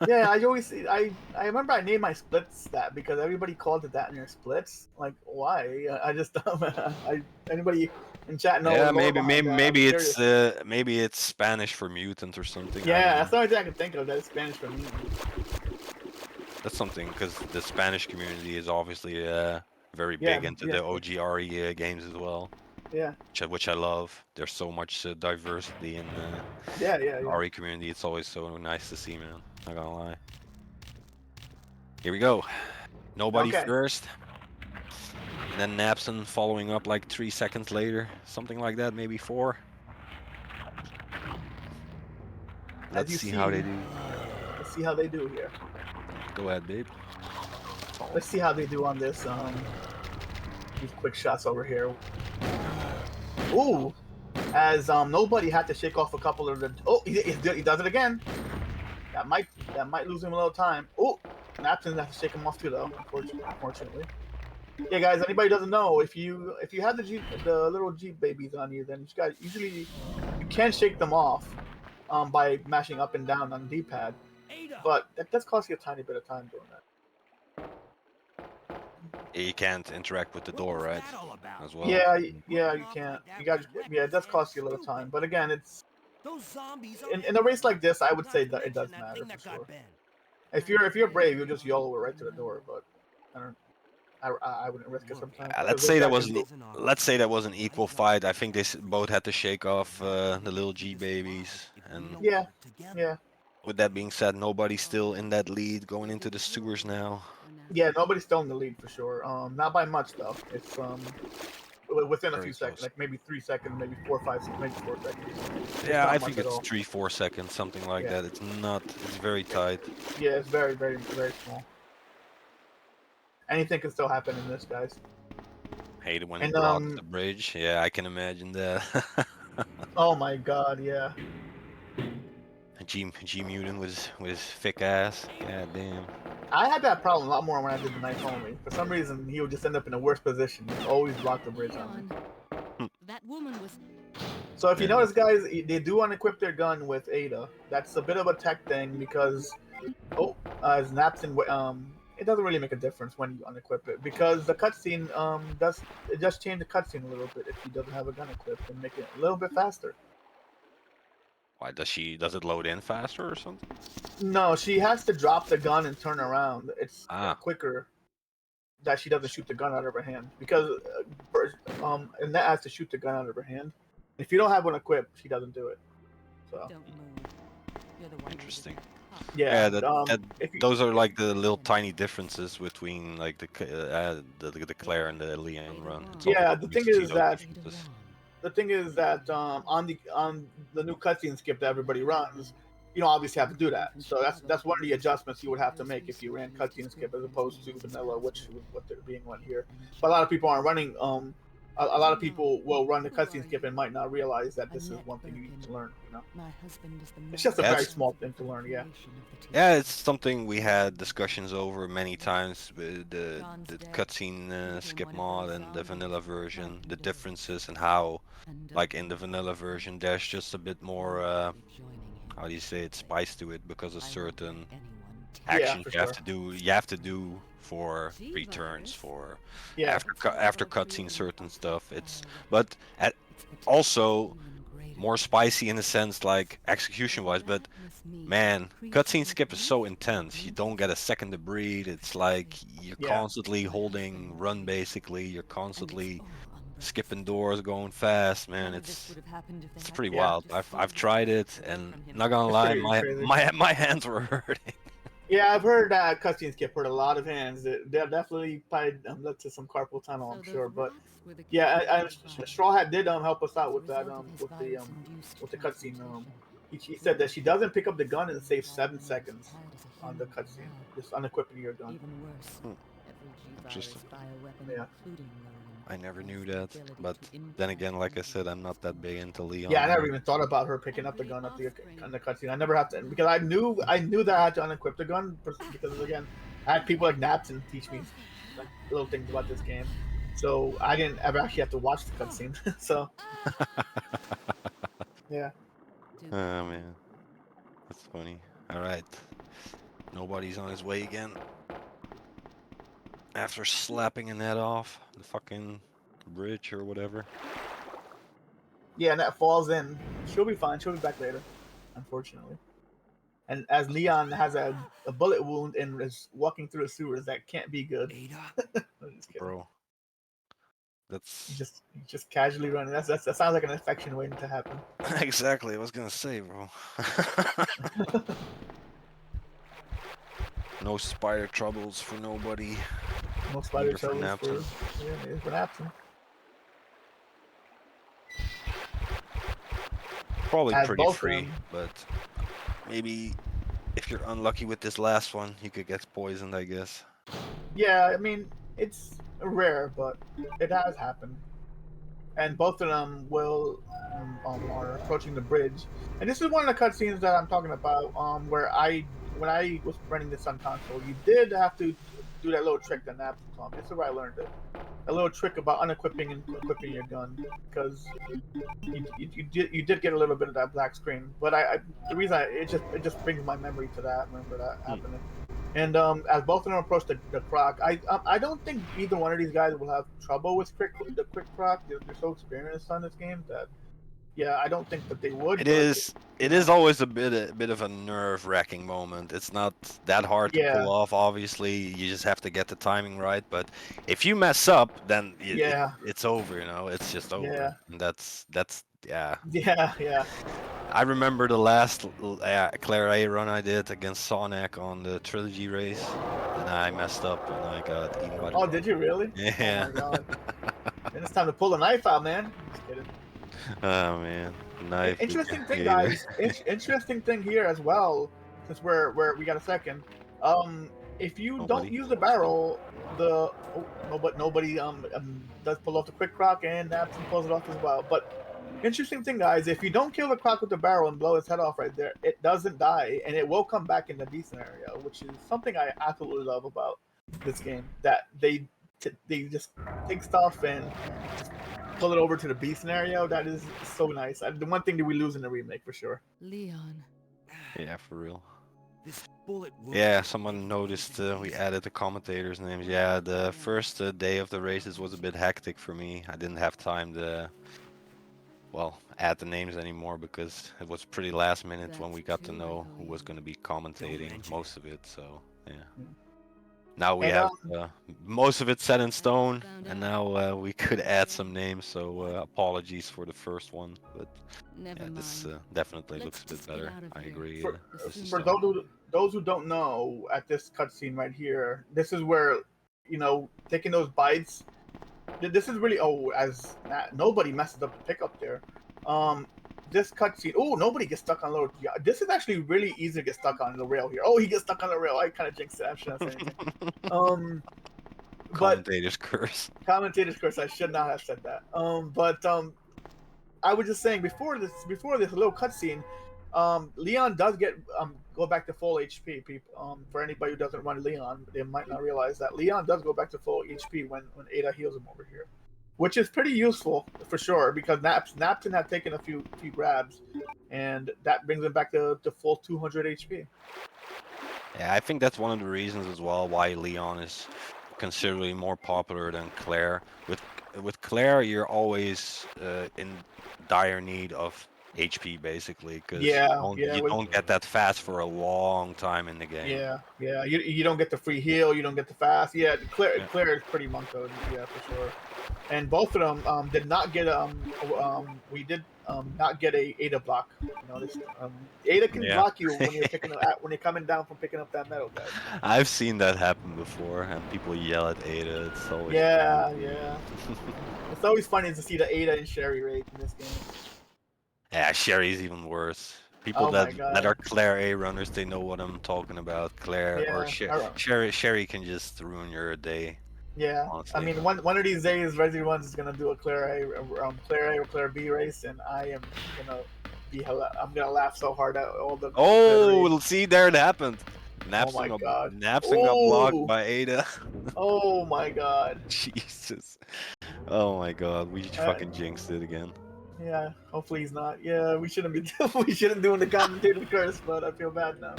Yeah, I always see. I remember I named my splits that because everybody called it that in their splits. Like, why? I just anybody in chat know? Yeah, the lore behind that? I'm maybe it's Spanish for mutant or something. I Yeah, don't that's know. the only thing I can think of. That's Spanish for me. That's something because the Spanish community is obviously very Yeah, big into yeah. the OGRE games as well, Yeah, which I love. There's so much diversity in the yeah. RE community. It's always so nice to see, man. Not gonna lie. Here we go. Nobody Okay. first. And then Napson following up like 3 seconds later. Something like that, maybe 4. Let's you see how they see- do. Let's see how they do here. Go ahead, babe. Let's see how they do on this. These quick shots over here. Ooh, as Nobody had to shake off a couple of the. Oh, he does it again. That might lose him a little time. Oh, Napton has to shake him off too, though. Unfortunately. Yeah, guys. Anybody doesn't know, if you have the little Jeep babies on you, then you can shake them off, by mashing up and down on the D-pad, Ada, but that does cost you a tiny bit of time doing that. You can't interact with the what door, was right? that all about? As well. Yeah, you can't. It does cost you a little time, but again, it's Those zombies in a race like this, I would say that it does matter for sure. If you're brave, you'll just YOLO it right to the door, but I wouldn't risk it sometimes. Let's say that was an equal fight. I think they both had to shake off the little G babies. And Yeah. with that being said, nobody's still in that lead going into the sewers now. Yeah, nobody's still in the lead for sure. Not by much though. It's within a Very few close. seconds, like maybe 3 seconds, maybe 4 or 5 seconds, maybe 4 seconds. Yeah, not I much think at it's all. 3-4 seconds, something like Yeah. that. It's very tight. Yeah, it's very, very, very small. Anything can still happen in this, guys. Hate it when he And blocks the bridge. Yeah, I can imagine that. oh my god, yeah. G mutant with his thick ass. God damn. I had that problem a lot more when I did the knife only. For some reason, he would just end up in a worse position. He'd always block the bridge on me. Leon, that woman was. So if you Yeah. notice, guys, they do unequip their gun with Ada. That's a bit of a tech thing because, as Napson, it doesn't really make a difference when you unequip it because the cutscene does change the cutscene a little bit if he doesn't have a gun equipped and make it a little bit faster. Why does it load in faster or something? No, she has to drop the gun and turn around. It's quicker that she doesn't shoot the gun out of her hand because Annette has to shoot the gun out of her hand. If you don't have one equipped, she doesn't do it. So Don't move. You're the one who's Interesting. yeah, Those are like the little tiny differences between like the Claire and the Leon run. It's all Yeah, the the thing differences. is that on the new cutscene skip that everybody runs, you don't obviously have to do that. So that's one of the adjustments you would have to make if you ran cutscene skip as opposed to vanilla, which is what they're being run here. But a lot of people aren't running. A lot of people will run the cutscene skip and might not realize that this is one thing you need to learn. You know, My husband is the it's just a Yeah, very it's- small thing to learn. Yeah. Yeah, it's something we had discussions over many times with the cutscene skip mod and the vanilla version. The differences and how, like in the vanilla version, there's just a bit more how do you say it, spice to it because of certain actions for you have sure. to do. You have to do for returns for Yeah. after cutscene certain stuff. But also more spicy in a sense like execution wise, but man, cutscene skip is so intense. You don't get a second to breathe. It's like you're Yeah. constantly holding run basically. You're constantly skipping doors, going fast, man. It's pretty Yeah. wild. I've tried it and not gonna lie, pretty crazy. my hands were hurting. Yeah, I've heard that cutscene skip hurt a lot of hands. They're definitely probably led to some carpal tunnel, I'm sure. But yeah, Straw Hat did help us out with that with the cutscene. He said that she doesn't pick up the gun and saves 7 seconds on the cutscene, just unequipping your gun. Even worse, Hmm. every Interesting. G-virus bioweapon, Yeah. including Lilium, I never knew that, but then again, like I said, I'm not that big into Leon. Yeah, I never even thought about her picking up the gun at the cutscene. I never have to because I knew that I had to unequip the gun because again, I had people like Napson teach me like little things about this game, so I didn't ever actually have to watch the cutscene. So yeah. Oh man, that's funny. All right, nobody's on his way again. After slapping Annette off the fucking bridge or whatever. Yeah, and that falls in. She'll be fine. She'll be back later, unfortunately. And as Leon has a bullet wound and is walking through the sewers, that can't be good. I'm just kidding. Bro, that's He's just casually running. That sounds like an infection waiting to happen. exactly. I was gonna say, bro. No spider troubles for nobody. No spider Either for troubles Napson. for Napson. Probably As pretty both of free, them. but maybe if you're unlucky with this last one, you could get poisoned, I guess. Yeah, I mean it's rare, but it has happened. And both of them are approaching the bridge. And this is one of the cutscenes that I'm talking about. Where when I was running this on console, you did have to do that little trick that Napson taught me. This is where I learned it. A little trick about unequipping and equipping your gun because you did get a little bit of that black screen. But the reason it just brings my memory to that. Remember that happening. And as both of them approach the croc, I don't think either one of these guys will have trouble with the quick croc. They're so experienced on this game that yeah, I don't think that they would. It is always a bit of a nerve-wracking moment. It's not that hard to pull off. Obviously, you just have to get the timing right. But if you mess up, then it's over. You know, it's just over. Yeah. And that's yeah. Yeah. I remember the last Claire A run I did against Sonic on the trilogy race, and I messed up and I got eaten by the Oh, did you really? Yeah. Oh my god. Then it's time to pull the knife out, man. Just kidding. Oh man, knife. Interesting thing, guys. Interesting thing here as well, since we got a second. if you Nobody. don't use the barrel, nobody does pull off the quick croc, and Napson pulls it off as well. But interesting thing, guys, if you don't kill the croc with the barrel and blow its head off right there, it doesn't die, and it will come back in the B scenario, which is something I absolutely love about this game. That they just take stuff and pull it over to the B scenario. That is so nice. The one thing that we lose in the remake for sure. Leon. Yeah, for real. This bullet wound. Yeah, someone noticed we added the commentators' names. Yeah, the first day of the races was a bit hectic for me. I didn't have time to, well, add the names anymore because it was pretty last minute when we got to know who was going to be commentating most of it. So yeah. Now we And, have most of it set in stone, and now we could add some names. So apologies for the first one, but Never yeah, this mind. definitely Let's looks a bit just get better. out of I here. agree. For, this is for those who don't know, at this cutscene right here, this is where, taking those bites. This is really nobody messes up the pickup there. This cutscene. Oh, nobody gets stuck on low. Yeah, this is actually really easy to get stuck on the rail here. Oh, he gets stuck on the rail. I kind of jinxed it. I shouldn't say anything. But commentators curse. commentators curse. I should not have said that. I was just saying before this little cutscene, Leon does get go back to full HP. People, for anybody who doesn't run Leon, they might not realize that Leon does go back to full HP when Ada heals him over here, which is pretty useful for sure because Napson had taken a few grabs, and that brings him back to full 200 HP. Yeah, I think that's one of the reasons as well why Leon is considerably more popular than Claire. With Claire, you're always in dire need of HP basically because you don't get that fast for a long time in the game. Yeah. You don't get the free heal. You don't get the fast. Yeah, Claire is pretty monk-coded. Yeah, for sure. And both of them did not get we did not get a Ada block. You notice Ada can block you when you're coming down from picking up that metal, guys. I've seen that happen before, and people yell at Ada. It's always yeah. It's always funny to see the Ada and Sherry raid in this game. Yeah, Sherry's even worse. People that are Claire A runners, they know what I'm talking about. Claire or Sherry can just ruin your day. Yeah, honestly. I mean, one of these days, Resi Ones is gonna do a Claire A or Claire B race, and I am I'm gonna laugh so hard at all the. Oh, see, there it happened. Napson got blocked by Ada. Oh my god. Jesus. Oh my god, we fucking jinxed it again. Yeah, hopefully he's not. Yeah, we shouldn't be doing the commentator curse, but I feel bad now.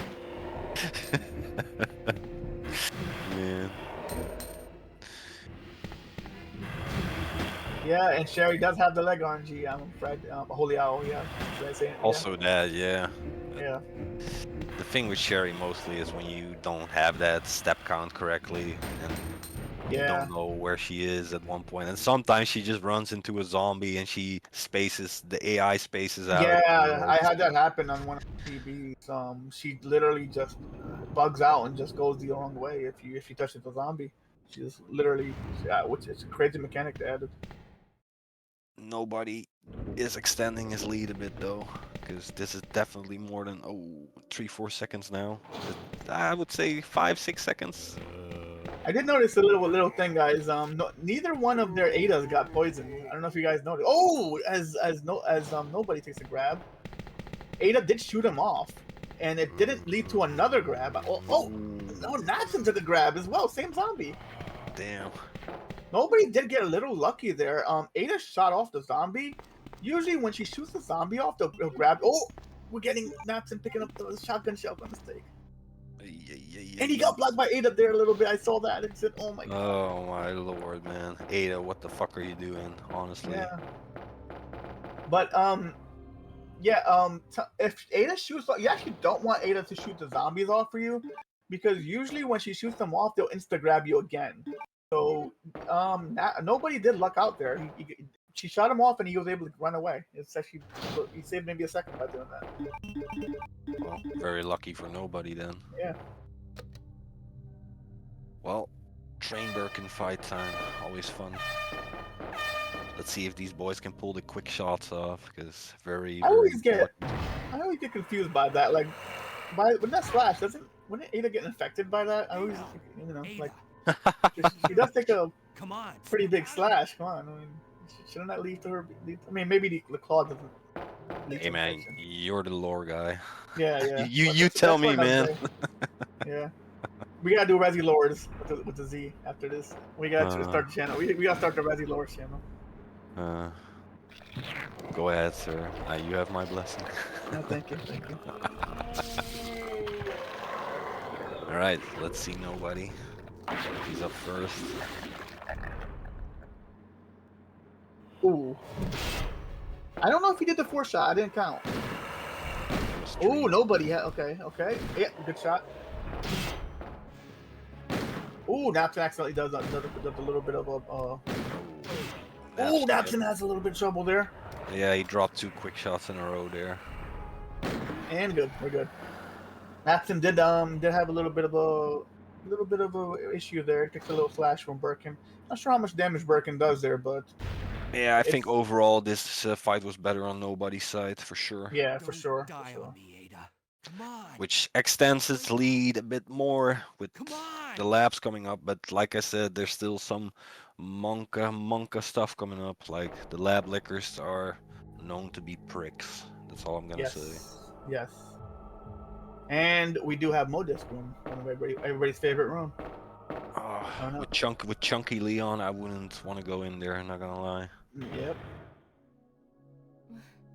Man. Yeah, and Sherry does have the leg RNG. I'm afraid. Holy Owl, yeah. Should I say it? Also that, yeah. Yeah. The thing with Sherry mostly is when you don't have that step count correctly and you don't know where she is at one point. And sometimes she just runs into a zombie and the AI spaces out. Yeah, I had that happen on one of the TVs. She literally just bugs out and just goes the wrong way if she touches the zombie. She just literally, which is a crazy mechanic to add. Nobody is extending his lead a bit though, because this is definitely more than 3-4 seconds now. I would say 5-6 seconds. I did notice a little thing, guys. Neither one of their Adas got poisoned. I don't know if you guys noticed. Oh, as nobody takes a grab. Ada did shoot him off, and it didn't lead to another grab. No, Napson took a grab as well. Same zombie. Damn. Nobody did get a little lucky there. Ada shot off the zombie. Usually when she shoots the zombie off, they'll grab. Oh, we're getting Napson picking up the shotgun shell by mistake. And he got blocked by Ada there a little bit. I saw that and said, "Oh my god." Oh my lord, man. Ada, what the fuck are you doing? Honestly. Yeah. But if Ada shoots, you actually don't want Ada to shoot the zombies off for you, because usually when she shoots them off, they'll insta grab you again. So nobody did luck out there. She shot him off and he was able to run away. It's actually, he saved maybe a second by doing that. Well, very lucky for nobody then. Yeah. Well, Train Birkin fight time, always fun. Let's see if these boys can pull the quick shots off, because I always get confused by that. Like, when that slash wouldn't Ada get infected by that? I always, like she does take a Come on. pretty big slash. Come on, I mean, shouldn't that lead to her? I mean, maybe the claw doesn't. Lead Hey to man, infection. you're the lore guy. Yeah, yeah. You But you that's tell for me, another man. day. Yeah. We gotta do Resi Lords with the Z after this. We gotta start the channel. We gotta start the Resi Lords channel. Go ahead, sir. You have my blessing. No, thank you, thank you. All right, let's see nobody. He's up first. Ooh. I don't know if he did the 4 shot. I didn't count. Ooh, nobody. Okay, okay. Yeah, good shot. Ooh, Napton accidentally does a little bit of a. Ooh, Napton has a little bit of trouble there. Yeah, he dropped 2 quick shots in a row there. And good, we're good. Napton did have a little bit of a issue there. Takes a little flash from Birkin. Not sure how much damage Birkin does there, but Yeah, I think overall this fight was better on nobody's side for sure. yeah, for Don't sure. Die on me, Ada. Come on. Which extends its lead a bit more with Come on. the labs coming up. But like I said, there's still some monka stuff coming up. Like the lab lickers are known to be pricks. That's all I'm gonna say. Yes, yes. And we do have Modisc room, one of everybody's favorite room. Oh, no. with chunky Leon, I wouldn't want to go in there. I'm not gonna lie. Yep.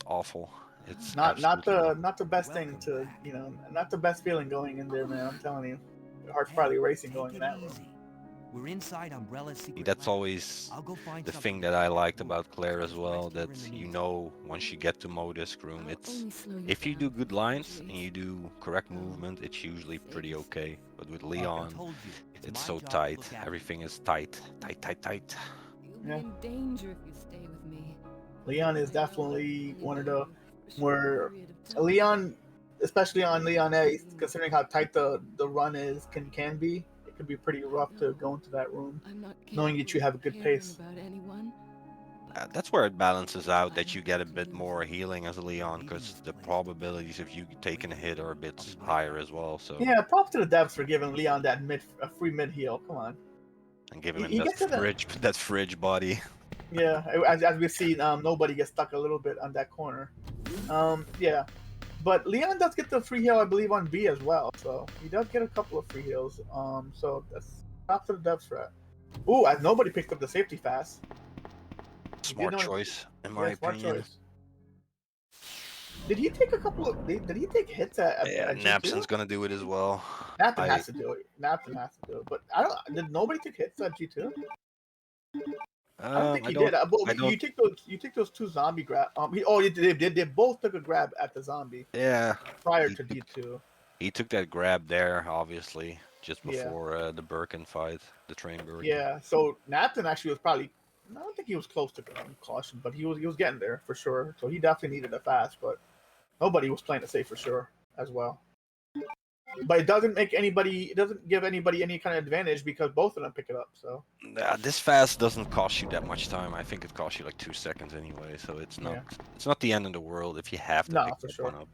Awful. It's Not absolutely the best thing Welcome to not the best feeling going in there, man. I'm telling you, your heart's probably racing going in that room. We're inside Umbrella's secret That's lab. always I'll go find the something thing that I liked cool. about Claire as well. Rest here That in the you meantime. know once you get to Modisc room, I'll it's only slow you if you down do good for lines and centuries. you do correct Oh, movement, it's usually pretty face. okay. But with I Leon, told you, it's my so job to tight. look after Everything you. is tight. Tight. You'll be Yeah. in danger if you stay with me. Leon is I know definitely one of the anybody for a short where period of time. Leon, especially on Leon A, considering how tight the run is, can be. It could be pretty rough to go into that room, I'm not knowing that you capable have a of good caring pace. about anyone, but That's where it balances out I that you have get a to bit lose more you. healing as a Leon, Leaving because this the place. probabilities of you taking a hit are a bit higher as well. So Yeah, props to the devs for giving Leon that free mid heal. Come on. and giving him He that gets it. fridge body. Yeah, as we've seen, nobody gets stuck a little bit on that corner. Yeah, but Leon does get the free heal, I believe, on B as well. So he does get a couple of free heals. So that's props to the devs for that. Ooh, nobody picked up the safety fast. Smart know- choice, in my Yeah, smart opinion. choice. Did he take a couple of? Did he take hits at Yeah, G2? Napson's gonna do it as well. Napton has to do it. Napton has to do it. But I don't. Did nobody take hits at G2? I don't think he did. But you take those 2 zombie grab. They both took a grab at the zombie Yeah, prior he to took- D2. he took that grab there, obviously, just Yeah. before the Birkin fight, the train Birkin. Yeah. So Napton actually was probably. I don't think he was close to caution, but he was getting there for sure. So he definitely needed a fast, but nobody was playing it safe for sure as well. But it doesn't make anybody. It doesn't give anybody any kind of advantage because both of them pick it up. So This fast doesn't cost you that much time. I think it costs you like 2 seconds anyway, so it's not Yeah. it's not the end of the world if you have to No, pick for that sure. one up.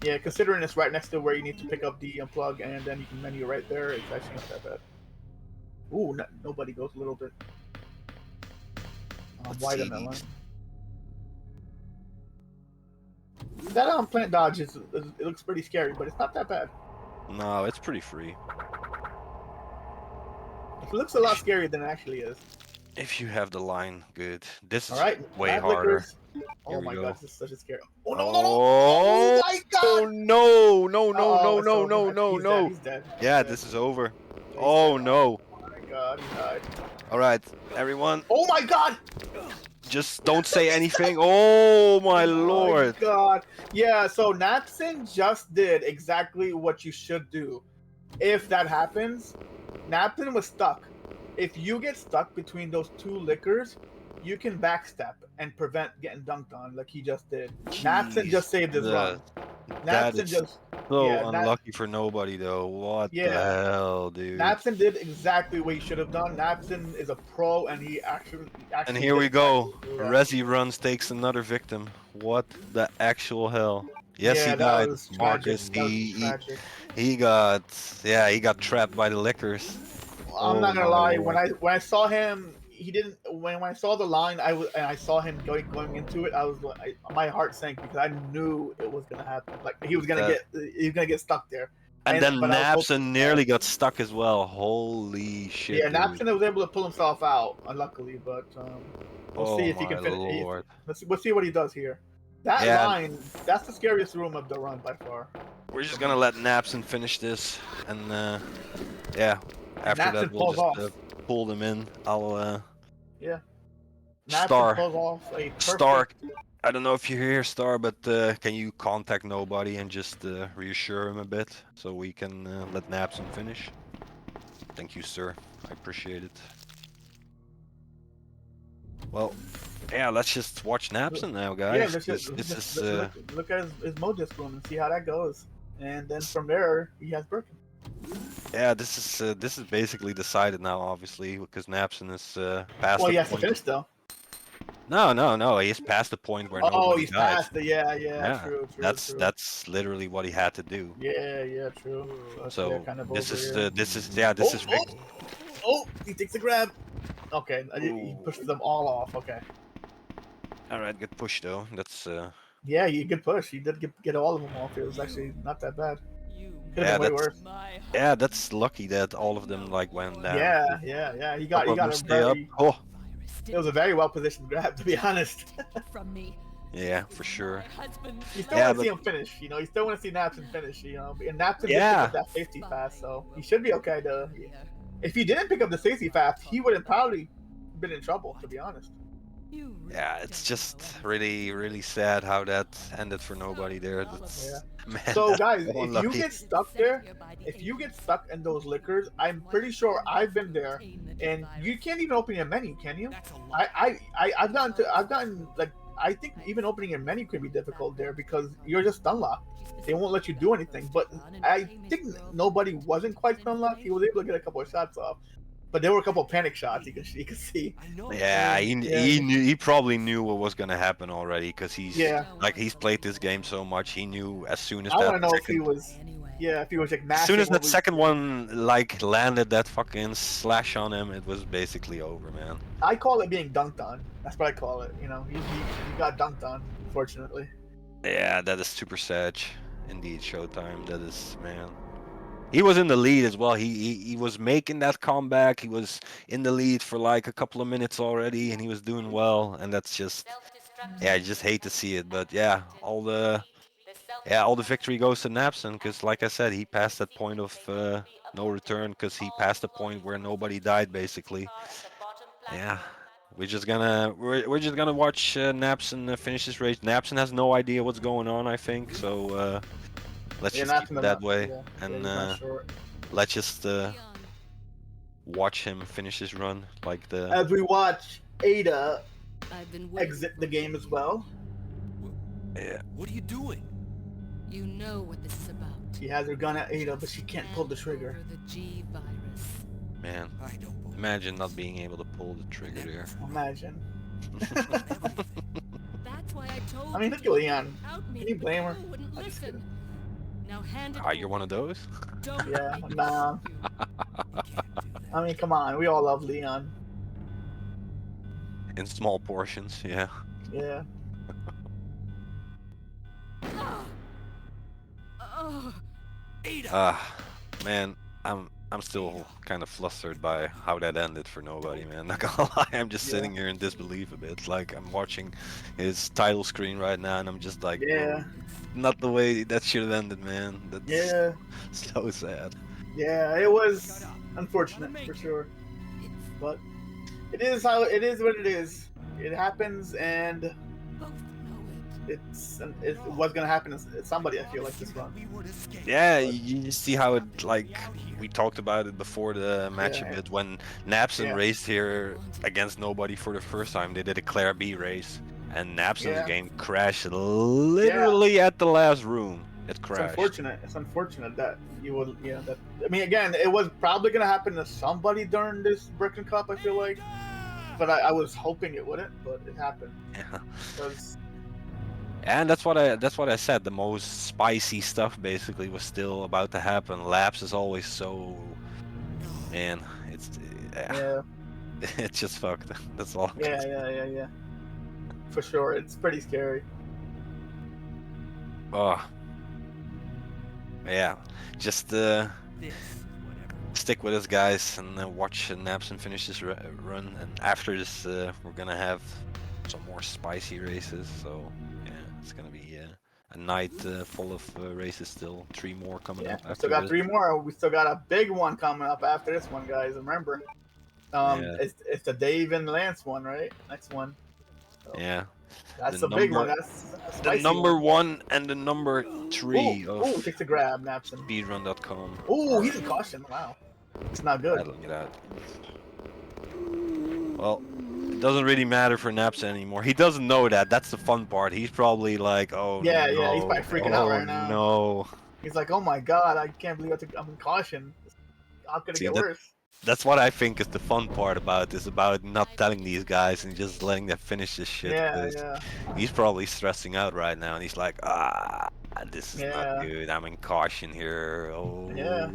yeah, considering it's right next to where you need to pick up the unplug and then you can menu right there, it's actually not that bad. Ooh, nobody goes a little bit Let's wide see on that line. these. That plant dodge it looks pretty scary, but it's not that bad. No, it's pretty free. It looks a lot scarier than it actually is. If you have the line good. This All is right, way Lab harder. Lickers. Here Oh we my go. god, this is such a scary. Oh Oh, no, no, no! Oh my god! no, no, Oh, no, it's no, over. no, I think no, he's no. Dead. He's dead. He's Yeah, dead. this is over. He's Oh dead. no. Oh my god, he died. All right, everyone, Oh my god! just don't say anything. Oh my Oh lord. god. Yeah, so Napson just did exactly what you should do. If that happens, Napson was stuck. If you get stuck between those 2 lickers, you can backstep and prevent getting dunked on like he just did. Napson just saved his run. That Napson is just so yeah, unlucky for nobody though. What the Yeah. hell, dude? Napson did exactly what he should have done. Napson is a pro, and he actually And here we did go. exactly that. Resi Runs takes another victim. What the actual hell? Yes, yeah, he that died. was tragic. Marcus, That was he tragic. he got he got trapped by the lickers. I'm not gonna my lie. lord. When I saw him, he didn't. When I saw the line, I saw him going into it. I was like, my heart sank because I knew it was gonna happen. Like he was gonna get stuck there. And then but I was hoping Napson for nearly that. got stuck as well. Holy shit, Yeah, dude. Napson was able to pull himself out, unluckily, but we'll Oh see if he my can finish. lord. We'll see what he does here. That Yeah. line, that's the scariest room of the run by far. We're just gonna let Napson finish this, and yeah, after Napson that we'll pulls just off. pull them in. I'll Yeah. Star. Napson pulls off a perfect. Star. I don't know if you're here, Star, but can you contact Nobody and just reassure him a bit so we can let Napson finish? Thank you, sir. I appreciate it. Well, yeah, let's just watch Napson now, guys. Yeah, let's 'cause just, this let's is look at his Modus room and see how that goes, and then from there he has Birkin. yeah, this is basically decided now, obviously, because Napson is past Well, the he has to point. finish though. No, he's past the point where Oh, nobody he's died. past it. Yeah, Yeah, true. that's literally what he had to do. Yeah, true. So they're kind of this over is here. this is Oh, he takes the grab. Okay, he Ooh. pushes them all off. Okay. all right. Good push though. That's Yeah, you good push. He did get all of them off. It was actually not that bad. Could have yeah, been way worse. yeah, that's lucky that all of them like went down. Yeah. He Couple got of them a stay up. very. Oh, It was a very well positioned grab, to be honest. From me. yeah, for sure. Husband. You still Yeah, want to but- see him finish. You still want to see Napson finish. And Napson did pick Yeah. up that safety fast, so he should be okay. If he didn't pick up the safety fast, he would have probably been in trouble, to be honest. Yeah, it's just really, really sad how that ended for Nobody there. That's, man, So that's guys, so if you unlucky. get stuck there, if you get stuck in those liquors, I'm pretty sure I've been there, and you can't even open your menu, can you? I've gotten like, I think even opening your menu can be difficult there because you're just stun locked. They won't let you do anything. But I think Nobody wasn't quite stun locked. He was able to get a couple of shots off, but there were a couple of panic shots you could see. Yeah, he knew, he probably knew what was gonna happen already because he's he's played this game so much. He knew as soon as I want to that know if he second, was, if he was like as mashing. soon as what that we- second one like landed that fucking slash on him, it was basically over, man. I call it being dunked on. That's what I call it. He got dunked on, unfortunately. Yeah, that is super sad. Indeed, Showtime. That is, man. He was in the lead as well. He was making that comeback. He was in the lead for like a couple of minutes already, and he was doing well. And that's just, yeah, I just hate to see it. But yeah, all the victory goes to Napson because, like I said, he passed that point of no return because he passed the point where nobody died, basically. Yeah. We're just gonna watch Napson finish this race. Napson has no idea what's going on, I think. So let's just keep it that way, and let's just watch him finish his run like the. As we watch Ada I've been waiting exit for the you. game as well, Yeah. What are you doing? You know what this is about. she has her gun at Ada, but she can't pull the trigger. Over the G virus. Man, I don't believe imagine not being able to pull the trigger there. Imagine. That's why I told I mean, you look to at Leon. out me, Can you blame her? but you wouldn't I'm just listen. Now hand it Ah, you're over. one of those. Don't Yeah, make me nah. shoot you. you can't do that. I mean, come on. We all love Leon. In small portions, yeah. Yeah. Oh, Ada! Man, I'm still kind of flustered by how that ended for Nobody, man. Not gonna lie, I'm just sitting here in disbelief a bit. Like I'm watching his title screen right now, and I'm just like, Yeah. not the way that should have ended, man. That's Yeah. so sad. Yeah. It was unfortunate for sure, but it is how it is. What it is. It happens, and both know it. it was gonna happen to somebody. I feel like this run. We would escape. Yeah, you see how it like we talked about it before the match Yeah. a bit when Napson Yeah. raced here against Nobody for the first time. They did a Claire B race, and Napson's Yeah. game crashed literally at the last room. It It's crashed. unfortunate. It's unfortunate that you will. Yeah. That I mean, again, it was probably gonna happen to somebody during this Birkin Cup. I feel like, but I was hoping it wouldn't, but it happened Yeah. because And that's what I said. The most spicy stuff basically was still about to happen. Laps is always so, man. It's Yeah, it's just fucked. That's all. I can say. yeah. For sure, it's pretty scary. Oh, yeah. Just This, whatever. stick with us, guys, and watch Napson finish this run. And after this, we're gonna have some more spicy races. So yeah, it's gonna be a night full of races still. 3 more coming Yeah, up we after still got this. 3 more. We still got a big one coming up after this one, guys. Remember, Yeah. it's the Dave and Lance one, right? Next one. So Yeah. that's the the big one. number- That's a The spicy number one. 1 and the number 3 Ooh, of takes a grab, Napson. speedrun.com. Ooh, he's in caution. Wow, it's not good. battling it out. Well, it doesn't really matter for Naps anymore. He doesn't know that. That's the fun part. He's probably like, oh Yeah, no. yeah, he's probably freaking out oh, right now. No. He's like, oh my god, I can't believe I'm in caution. How could it See, get that- worse? That's what I think is the fun part about this, about not telling these guys and just letting them finish this shit. Yeah, 'cause yeah. He's probably stressing out right now, and he's like, this is Yeah. not good. I'm in caution here. Oh. Yeah.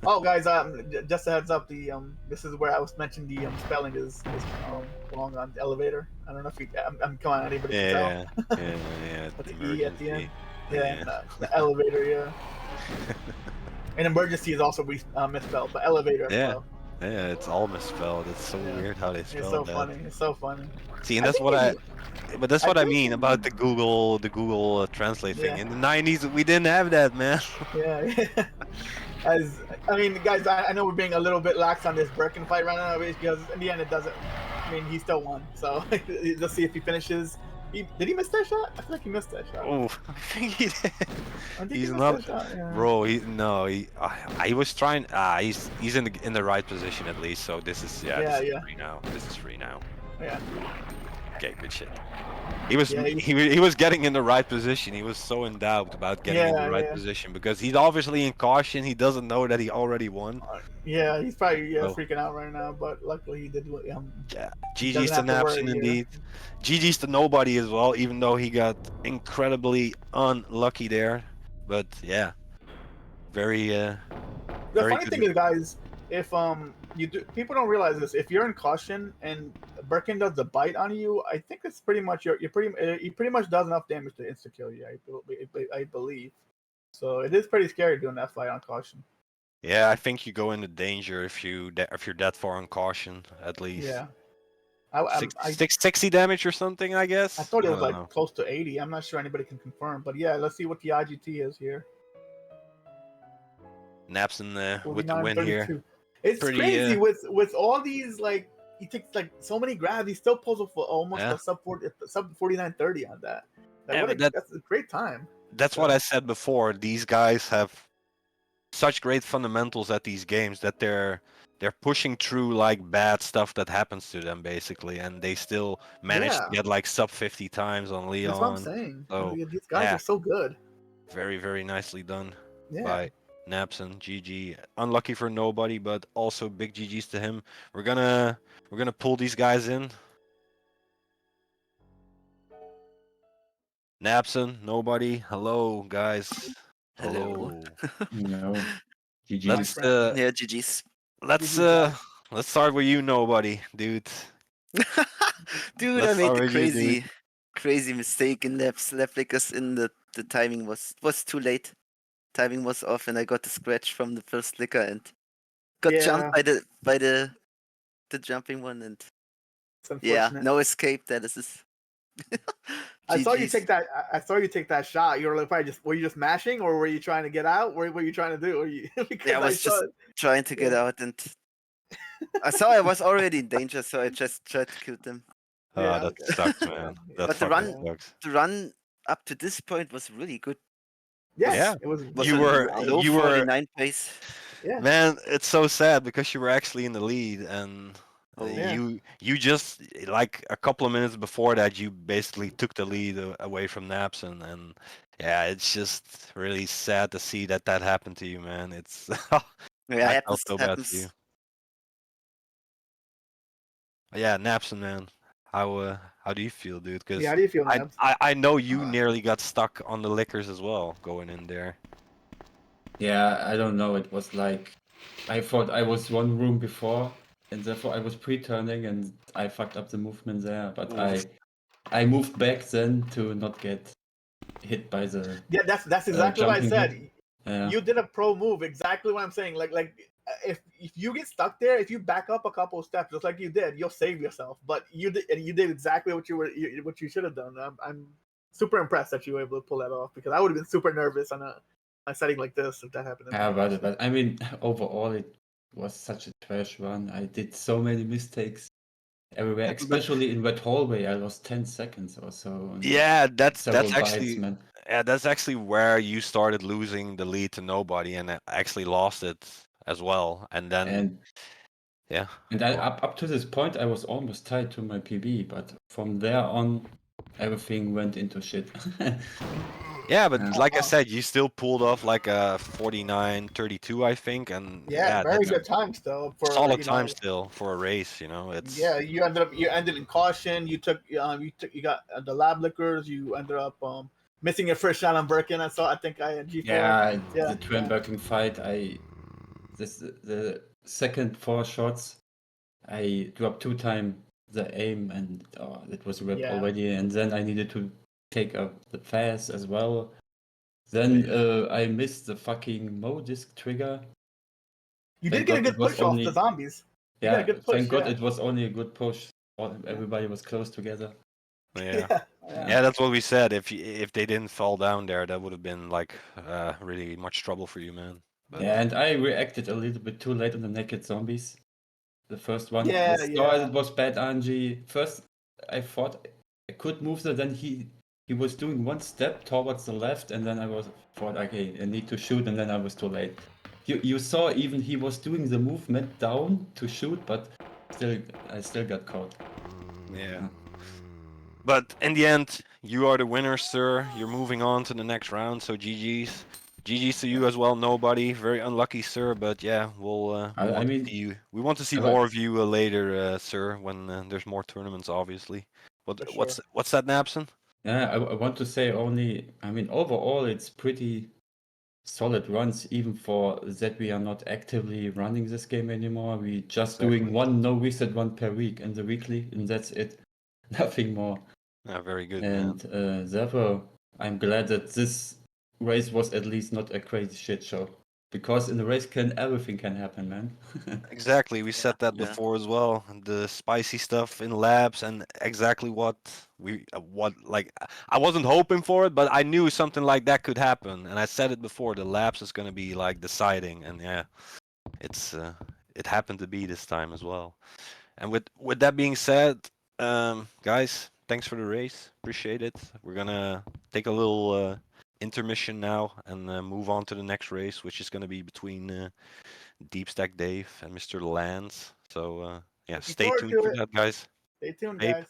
Oh, guys, just a heads up. This is where I was mentioning the spelling is wrong on the elevator. I don't know if you. I'm come on, anybody can tell. yeah. With the E at the end. emergency. Yeah, the elevator. Yeah. And emergency is also misspelled, but elevator. as Yeah. well. Yeah, it's all misspelled. It's so Yeah. weird how they It's spell so that. funny. It's so funny. See, and I that's think what maybe- but that's I what I think mean maybe- about the Google Translate thing. Yeah. In the 90s, we didn't have that, man. Yeah. As I mean, guys, I know we're being a little bit lax on this Birkin fight right now because in the end it doesn't. I mean, he still won. So let's see if he finishes. Did he miss that shot? I feel like he missed that shot. Oh, I think he did. I think He's he missed not, that shot, yeah. bro. He was trying. He's in the right position at least. So this is Yeah, this is yeah. free now. This is free now. Yeah. Okay, good shit. He was Yeah, he was getting in the right position. He was so in doubt about getting in the Yeah, right yeah. position because he's obviously in caution. He doesn't know that he already won. Yeah, he's probably Oh. freaking out right now, but luckily he did. Yeah, Doesn't GG's to have to worry, Napson yeah. indeed. GG's to nobody as well, even though he got incredibly unlucky there. But yeah, very The very funny good. thing is, guys, if you do, people don't realize this. If you're in caution and Birkin does the bite on you, I think it's pretty much he pretty much does enough damage to insta kill you. I believe. So it is pretty scary doing that fight on caution. Yeah, I think you go into danger if you're that far on caution at least. Yeah. 60 damage or something, I guess. I thought it was don't like know. close to 80. I'm not sure anybody can confirm, but yeah, let's see what the IGT is here. Napson with the win 49-32. here. It's Pretty, crazy with all these like he takes like so many grabs. He still pulls for almost Yeah. a sub 49-30 on that. Like, Yeah, what but that's a great time. That's what I said before. These guys have such great fundamentals at these games that they're pushing through like bad stuff that happens to them basically, and they still manage to Yeah. get like sub 50 times on Leon. That's what I'm saying. so, These guys yeah. are so good. Very, very nicely done Yeah. by Napson. GG. Unlucky for nobody, but also big GGs to him. We're gonna pull these guys in. Napson, nobody. Hello, guys. Hello. No. GG. Let's Yeah, GG's. let's GG, let's start with you, nobody, dude. Dude, Let's I made start a with you, dude. crazy mistake in left because in the timing was too late. Timing was off and I got the scratch from the first licker and got Yeah. jumped by the jumping one and It's yeah, unfortunate. no escape. That is. I saw you GG's. take that. I saw you take that shot. You were like, probably were you just mashing, or were you trying to get out? What were you trying to do? Were you, because Yeah, I was saw just trying to get out and I saw I was already in danger, so I just tried to kill them. Yeah, that okay. sucks, man. That But the fucking run- sucks. The run up to this point was really good. Yes, Yeah. it was. Was You a were- low you were- 49 pace. Yeah. Man, it's so sad because you were actually in the lead, and Oh. Yeah. you just like a couple of minutes before that, you basically took the lead away from Napson, and yeah, it's just really sad to see that happened to you, man. It's Yeah, I happens, felt so bad for happens. you. Yeah, Napson, man. How How do you feel, dude? Because Yeah, how do you feel, Nabs? I know you nearly got stuck on the liquors as well going in there. Yeah, I don't know. It was like I thought I was one room before, and therefore I was pre-turning, and I fucked up the movement there. But I moved back then to not get hit by the Yeah, that's exactly what I jumping said. hit. Yeah. You did a pro move. Exactly what I'm saying. Like if you get stuck there, if you back up a couple of steps, just like you did, you'll save yourself. But you did exactly what what you should have done. I'm super impressed that you were able to pull that off because I would have been super nervous on a setting like this if that happened. Yeah, but I mean, overall, it was such a trash run. I did so many mistakes everywhere, especially in that hallway. I lost 10 seconds or so. on Yeah, that's several bites, actually man. yeah, that's actually where you started losing the lead to nobody and actually lost it as well. And then And yeah. and up to this point, I was almost tied to my PB, but from there on, everything went into shit. Yeah, but Yeah. like I said, you still pulled off like a 49-32, I think, and Yeah, very that's good time still for solid you time know. still for a race. You know, it's Yeah, you ended in caution. You got the lab liquors. You ended up missing your first shot on Birkin. I think I and G4. Yeah, Yeah, the Twin fight, the second 4 shots, I dropped 2 times the aim, and it was ripped Yeah. already. And then I needed to take up the fast as well. Then I missed the fucking Modisk trigger. You Thank did get a God good it was push off only- the zombies. You got a Yeah, good push, thank God yeah. it was only a good push. Everybody was close together. yeah. Yeah, that's what we said. If they didn't fall down there, that would have been like really much trouble for you, man. But Yeah, and I reacted a little bit too late on the naked zombies. The first one. Yeah, I saw yeah. it was bad RNG. First, I thought I could move there. Then he was doing one step towards the left, and then thought, okay, I need to shoot, and then I was too late. You saw even he was doing the movement down to shoot, but I still got caught. yeah. But in the end, you are the winner, sir. You're moving on to the next round. So GG's. GG's to you as well, nobody. Very unlucky, sir. But yeah, we'll. We want to see more of you later, sir. When there's more tournaments, obviously. What's that, Napson? Yeah, I want to say only. I mean, overall, it's pretty solid runs, even for that we are not actively running this game anymore. We just doing one no reset run per week in the weekly, and that's it. Nothing more. Yeah, very good, and therefore, I'm glad that this race was at least not a crazy shit show. Because in the race, everything can happen, man. Exactly, we said that Yeah. before as well. The spicy stuff in labs and exactly what I wasn't hoping for it, but I knew something like that could happen, and I said it before. The labs is gonna be like deciding, and yeah, it happened to be this time as well. And with that being said, guys, thanks for the race. Appreciate it. We're gonna take a little intermission now and move on to the next race, which is gonna be between Deep Stack Dave and Mr. Lance. So yeah, stay tuned for that, guys. Stay tuned, Ape? guys.